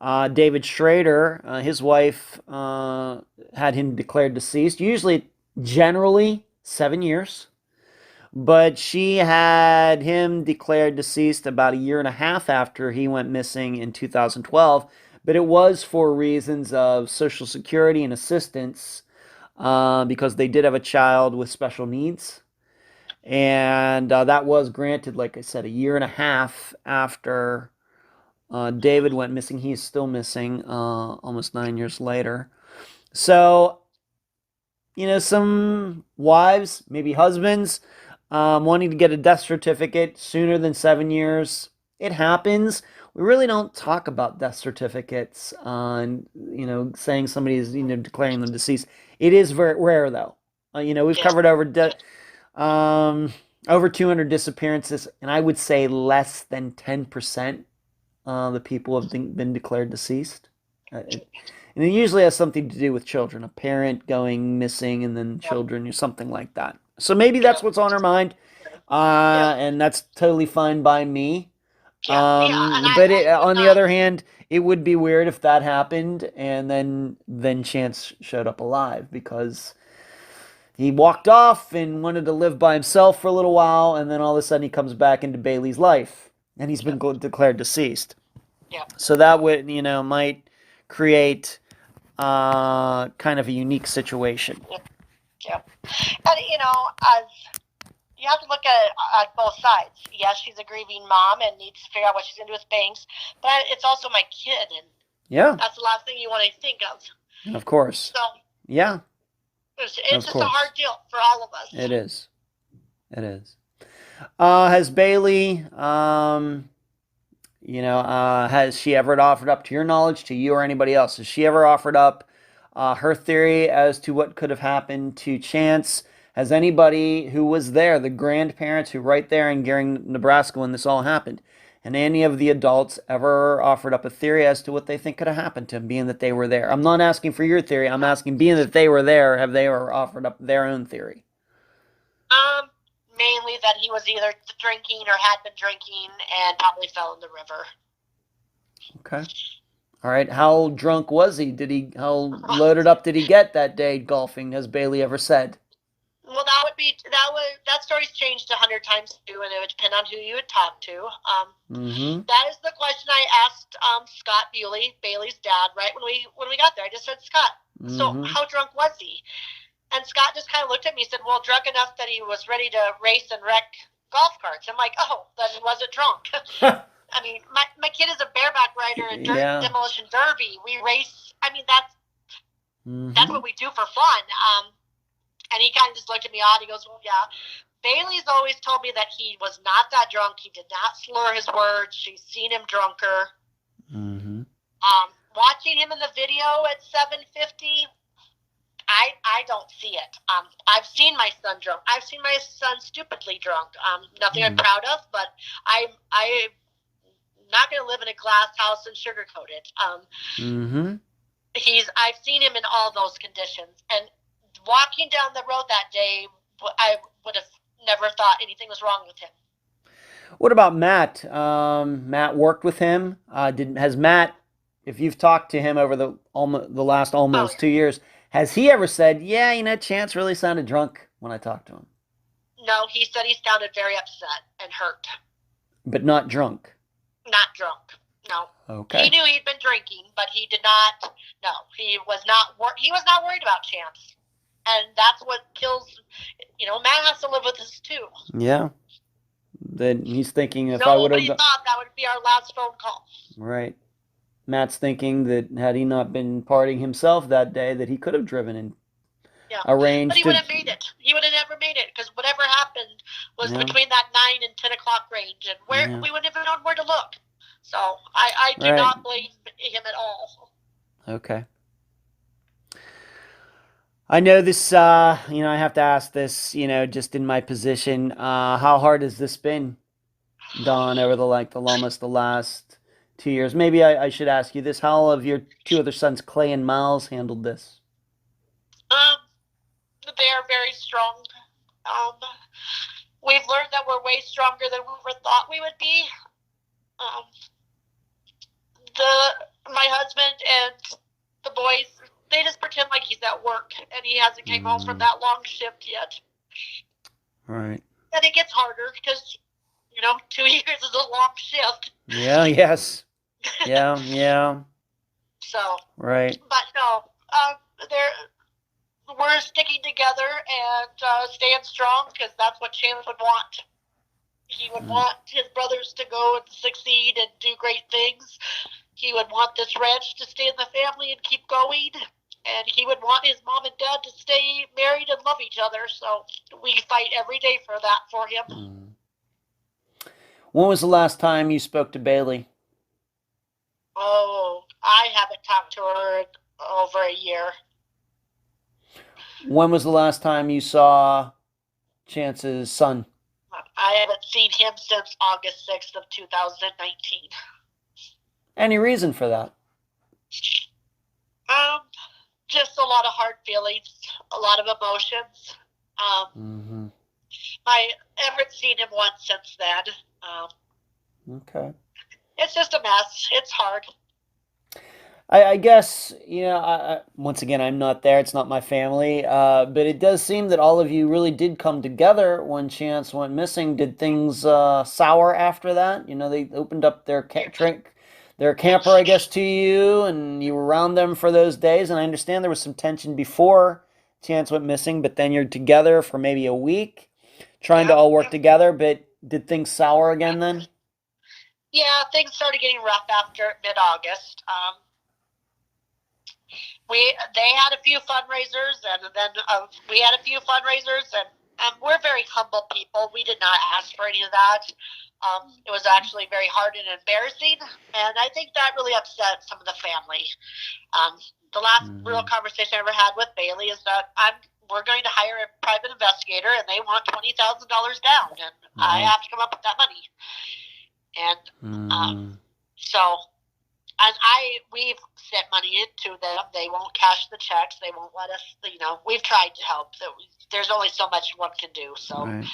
S1: David Schroeder, his wife had him declared deceased. Generally 7 years, but she had him declared deceased about a year and a half after he went missing in 2012. But it was for reasons of Social Security and assistance because they did have a child with special needs. And that was granted, like I said, a year and a half after David went missing. He is still missing almost 9 years later. So, some wives, maybe husbands, wanting to get a death certificate sooner than 7 years. It happens. We really don't talk about death certificates on, saying somebody is, declaring them deceased. It is very rare, though. We've covered over 200 disappearances, and I would say less than 10% the people have been declared deceased. And it usually has something to do with children, a parent going missing and then children or something like that. So maybe that's what's on her mind, and that's totally fine by me. But on the other hand, it would be weird if that happened and then Chance showed up alive because he walked off and wanted to live by himself for a little while, and then all of a sudden he comes back into Bailey's life, and he's been declared deceased.
S2: Yeah.
S1: So that would, might create kind of a unique situation.
S2: Yeah. And, you have to look at both sides. Yes, she's a grieving mom and needs to figure out what she's going to do with banks, but it's also my kid, and that's the last thing you want to think of.
S1: Of course.
S2: So,
S1: yeah.
S2: It's just a hard deal for all of us.
S1: It is. It is. Has Bailey, has she ever offered up, to your knowledge, to you or anybody else, has she ever offered up her theory as to what could have happened to Chance. Has anybody who was there, the grandparents who right there in Gering, Nebraska when this all happened, and any of the adults ever offered up a theory as to what they think could have happened to him, being that they were there? I'm not asking for your theory. I'm asking, being that they were there, have they ever offered up their own theory?
S2: Mainly that he was either drinking or had been drinking and probably fell in the river.
S1: Okay. All right. How drunk was he? How loaded up did he get that day golfing? Has Bailey ever said?
S2: Well, that story's changed 100 times too, and it would depend on who you would talk to. That is the question I asked Scott Bewley, Bailey's dad, right when we got there. I just said, Scott, so how drunk was he? And Scott just kind of looked at me and said, well, drunk enough that he was ready to race and wreck golf carts. I'm like, oh, then he wasn't drunk. I mean, my kid is a bareback rider in demolition derby. We race. I mean, that's what we do for fun. And he kind of just looked at me odd. He goes, well, yeah. Bailey's always told me that he was not that drunk. He did not slur his words. She's seen him drunker. Watching him in the video at 7:50, I don't see it. I've seen my son drunk. I've seen my son stupidly drunk. Nothing I'm proud of, but I'm not going to live in a glass house and sugarcoat it. I've seen him in all those conditions. And walking down the road that day, I would have never thought anything was wrong with him.
S1: What about Matt? Matt worked with him. Has Matt, if you've talked to him over the last almost 2 years, has he ever said, yeah, Chance really sounded drunk when I talked to him?
S2: No, he said he sounded very upset and hurt.
S1: But not drunk?
S2: Not drunk, no.
S1: Okay.
S2: He knew he'd been drinking, but he did not, no. He was not worried about Chance. And that's what kills, Matt has to live with this too. Yeah.
S1: Then he's thinking if I would have...
S2: Nobody thought that would be our last phone call.
S1: Right. Matt's thinking that had he not been partying himself that day, that he could have driven and arranged.
S2: But he would have made it. He would have never made it because whatever happened was between that 9 and 10 o'clock range, and we wouldn't have known where to look. So I do not blame him at all. Okay.
S1: I know this, I have to ask this, just in my position, how hard has this been, Dawn, over almost the last 2 years? Maybe I should ask you this. How have your two other sons, Clay and Miles, handled this?
S2: They are very strong. We've learned that we're way stronger than we ever thought we would be. My husband and the boys, they just pretend like he's at work and he hasn't came home from that long shift yet.
S1: Right.
S2: And it gets harder because, 2 years is a long shift.
S1: Yeah, yes. Yeah.
S2: So.
S1: Right.
S2: But no, we're sticking together and staying strong because that's what Chance would want. He would want his brothers to go and succeed and do great things. He would want this ranch to stay in the family and keep going. And he would want his mom and dad to stay married and love each other. So we fight every day for that for him.
S1: When was the last time you spoke to Bailey?
S2: Oh, I haven't talked to her in over a year.
S1: When was the last time you saw Chance's son?
S2: I haven't seen him since August 6th of 2019.
S1: Any reason for that?
S2: Just a lot of hard feelings, a lot of emotions. I haven't seen him once since then.
S1: Okay.
S2: It's just a mess. It's hard.
S1: I guess, once again, I'm not there. It's not my family. But it does seem that all of you really did come together when Chance went missing. Did things sour after that? They opened up their camper, I guess, to you, and you were around them for those days. And I understand there was some tension before Chance went missing, but then you're together for maybe a week, trying to all work together. But did things sour again then?
S2: Yeah, things started getting rough after mid-August. They had a few fundraisers, and then we had a few fundraisers, and we're very humble people. We did not ask for any of that. It was actually very hard and embarrassing, and I think that really upset some of the family. The last real conversation I ever had with Bailey is that we're going to hire a private investigator, and they want $20,000 down, and I have to come up with that money. And and we've sent money into them. They won't cash the checks. They won't let us. We've tried to help. There's only so much one can do. So.
S1: Right.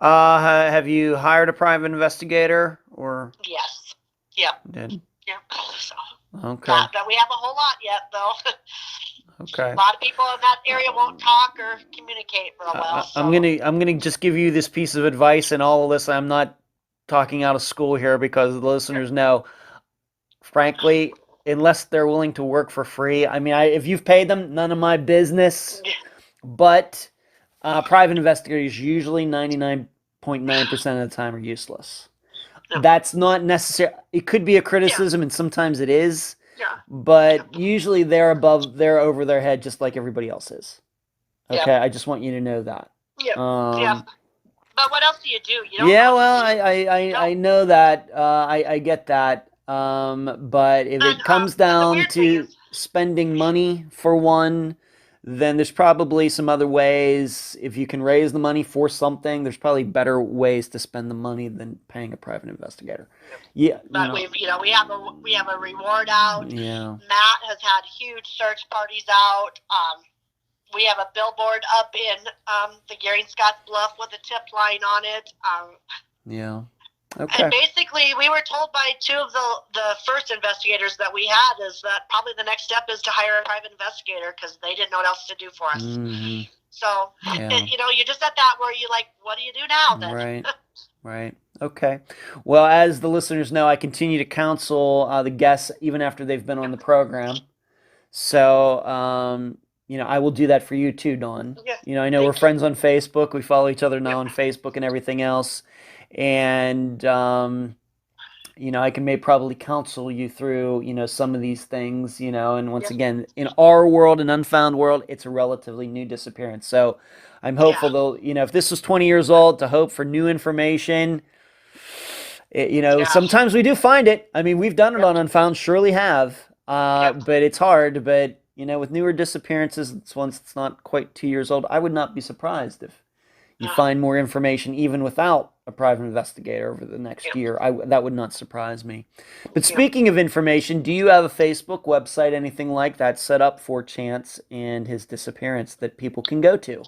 S1: Have you hired a private investigator or?
S2: Yes. Yeah.
S1: Did.
S2: Yeah. So.
S1: Okay.
S2: Not that we have a whole lot yet, though.
S1: Okay.
S2: A lot of people in that area won't talk or communicate real well. So.
S1: I'm gonna just give you this piece of advice, and all of this. I'm not talking out of school here because the listeners know. Frankly, unless they're willing to work for free, I mean, if you've paid them, none of my business. But private investigators usually 99.9% of the time are useless. No. That's not necessary. It could be a criticism, and sometimes it is. Yeah. But usually they're over their head, just like everybody else is. Okay, I just want you to know that. Yeah.
S2: But what else do you do? You don't
S1: I know that. I get that. But if it comes down to spending money for one, then there's probably some other ways. If you can raise the money for something, there's probably better ways to spend the money than paying a private investigator. Yeah.
S2: But we have a reward out.
S1: Yeah.
S2: Matt has had huge search parties out. We have a billboard up in the Gering Bluff with a tip line on it.
S1: Yeah. Okay.
S2: And basically, we were told by two of the first investigators that we had is that probably the next step is to hire a private investigator because they didn't know what else to do for us. Mm-hmm. So, you're just at that where you're like, what do you do now then?
S1: Right. Right. Okay. Well, as the listeners know, I continue to counsel the guests even after they've been on the program. So, I will do that for you too, Dawn. Yeah. I know we're friends on Facebook. We follow each other now on Facebook and everything else. And, I can probably counsel you through, some of these things, and once again, in our world, an Unfound world, it's a relatively new disappearance. So I'm hopeful they'll, if this was 20 years old, to hope for new information, sometimes we do find it. I mean, we've done it on Unfound, surely have, but it's hard. But, with newer disappearances, once it's not quite 2 years old, I would not be surprised if you find more information even without a private investigator over the next year. That would not surprise me. But speaking of information, do you have a Facebook website, anything like that set up for Chance and his disappearance that people can go to?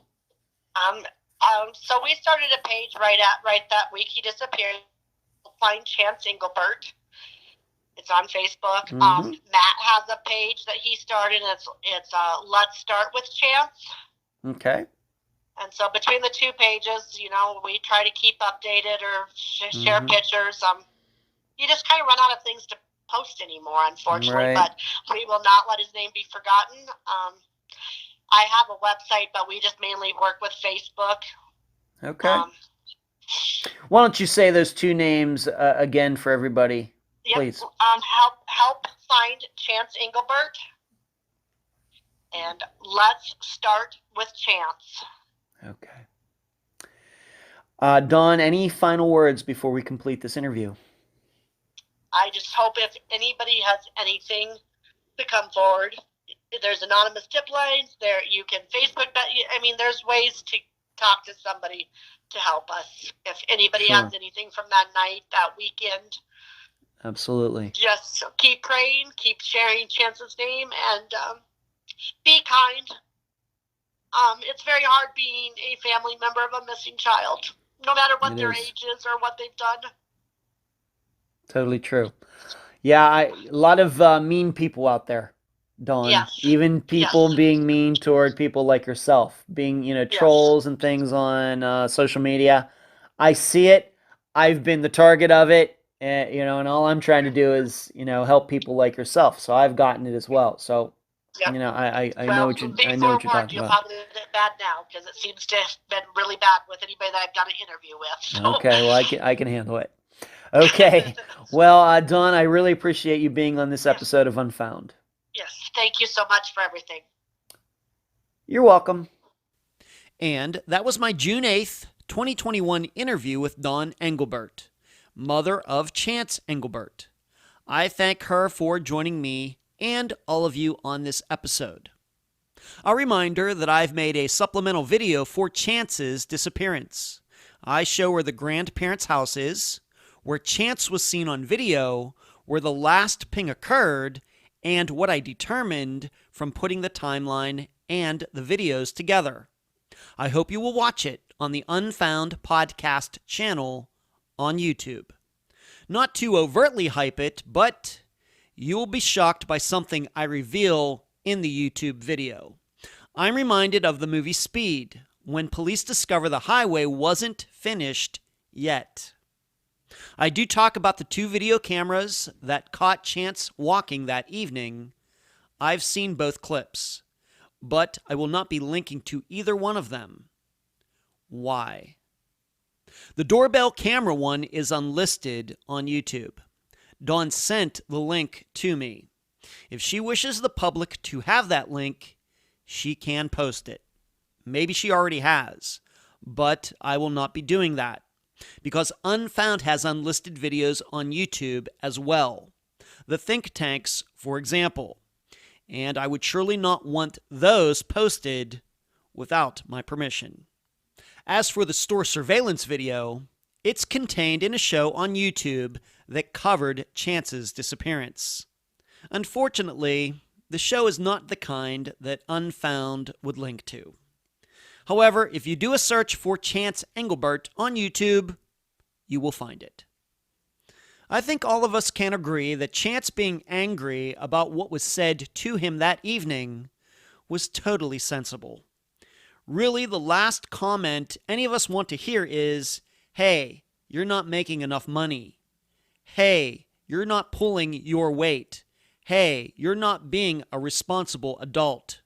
S2: So we started a page right that week he disappeared. Find Chance Englebert. It's on Facebook. Mm-hmm. Matt has a page that he started. And it's Let's Start with Chance.
S1: Okay.
S2: And so between the two pages, we try to keep updated or share pictures. You just kind of run out of things to post anymore, unfortunately. Right. But we will not let his name be forgotten. I have a website, but we just mainly work with Facebook.
S1: Okay. Why don't you say those two names again for everybody, please?
S2: Help find Chance Englebert, and Let's Start with Chance.
S1: Okay. Dawn, any final words before we complete this interview?
S2: I just hope if anybody has anything to come forward, there's anonymous tip lines there. You can Facebook that. I mean, there's ways to talk to somebody to help us. If anybody has anything from that night, that weekend.
S1: Absolutely.
S2: Just keep praying, keep sharing Chance's name, and be kind. It's very hard being a family member of a missing child, no matter what their age is or what they've done.
S1: Totally true. Yeah, a lot of mean people out there, Dawn. Yes. Even people being mean toward people like yourself, being, trolls and things on social media. I see it. I've been the target of it, and all I'm trying to do is, help people like yourself. So I've gotten it as well. So. Yep. I know what you're talking about.
S2: You'll probably get bad now because it seems to have been really bad with anybody that I've done an interview with. So.
S1: Okay, well I can handle it. Okay, well Dawn, I really appreciate you being on this episode of Unfound.
S2: Yes, thank you so much for everything.
S1: You're welcome. And that was my June 8th, 2021 interview with Dawn Englebert, mother of Chance Englebert. I thank her for joining me and all of you on this episode. A reminder that I've made a supplemental video for Chance's disappearance. I show where the grandparents' house is, where Chance was seen on video, where the last ping occurred, and what I determined from putting the timeline and the videos together. I hope you will watch it on the Unfound Podcast Channel on YouTube. Not to overtly hype it, but you will be shocked by something I reveal in the YouTube video. I'm reminded of the movie Speed, when police discover the highway wasn't finished yet. I do talk about the 2 video cameras that caught Chance walking that evening. I've seen both clips, but I will not be linking to either one of them. Why? The doorbell camera one is unlisted on YouTube. Dawn sent the link to me. If she wishes the public to have that link, she can post it. Maybe she already has, but I will not be doing that because Unfound has unlisted videos on YouTube as well. The think tanks, for example, and I would surely not want those posted without my permission. As for the store surveillance video, it's contained in a show on YouTube that covered Chance's disappearance. Unfortunately, the show is not the kind that Unfound would link to. However, if you do a search for Chance Englebert on YouTube, you will find it. I think all of us can agree that Chance being angry about what was said to him that evening was totally sensible. Really, the last comment any of us want to hear is, "Hey, you're not making enough money. Hey, you're not pulling your weight. Hey, you're not being a responsible adult."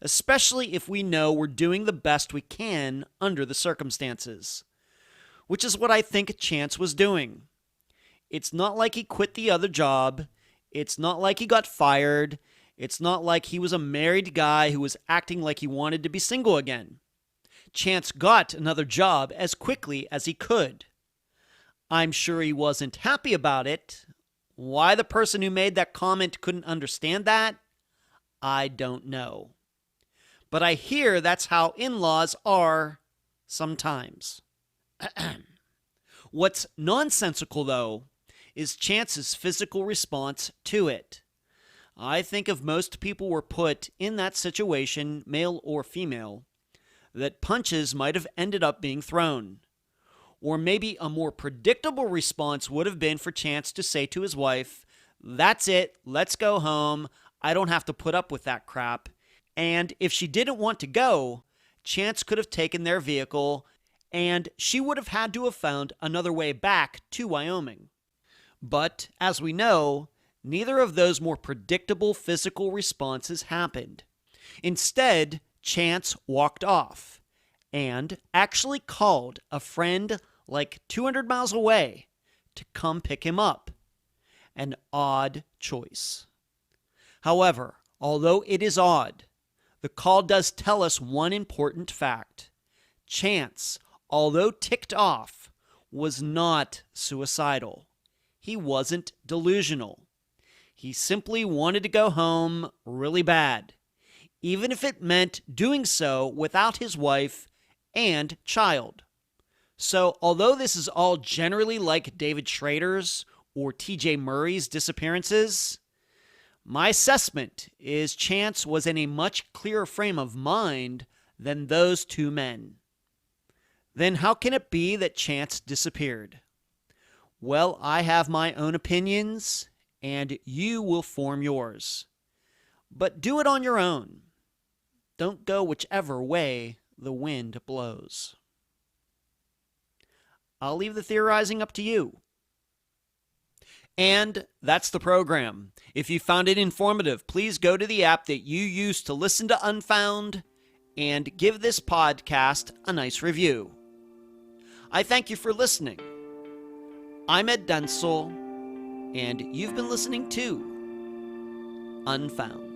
S1: Especially if we know we're doing the best we can under the circumstances, which is what I think Chance was doing. It's not like he quit the other job. It's not like he got fired. It's not like he was a married guy who was acting like he wanted to be single again. Chance got another job as quickly as he could. I'm sure he wasn't happy about it. Why the person who made that comment couldn't understand that, I don't know. But I hear that's how in-laws are sometimes. What's nonsensical, though, is Chance's physical response to it. I think if most people were put in that situation, male or female, that punches might have ended up being thrown. Or maybe a more predictable response would have been for Chance to say to his wife, "That's it, let's go home. I don't have to put up with that crap." And if she didn't want to go, Chance could have taken their vehicle and she would have had to have found another way back to Wyoming. But as we know, neither of those more predictable physical responses happened. Instead, Chance walked off and actually called a friend like 200 miles away to come pick him up. An odd choice. However, although it is odd, the call does tell us one important fact. Chance, although ticked off, was not suicidal. He wasn't delusional. He simply wanted to go home really bad, even if it meant doing so without his wife and child. So, although this is all generally like David Schroeder's or TJ Murray's disappearances, my assessment is Chance was in a much clearer frame of mind than those 2 men. Then how can it be that Chance disappeared? Well, I have my own opinions, and you will form yours. But do it on your own. Don't go whichever way the wind blows. I'll leave the theorizing up to you. And that's the program. If you found it informative, please go to the app that you use to listen to Unfound and give this podcast a nice review. I thank you for listening. I'm Ed Densel, and you've been listening to Unfound.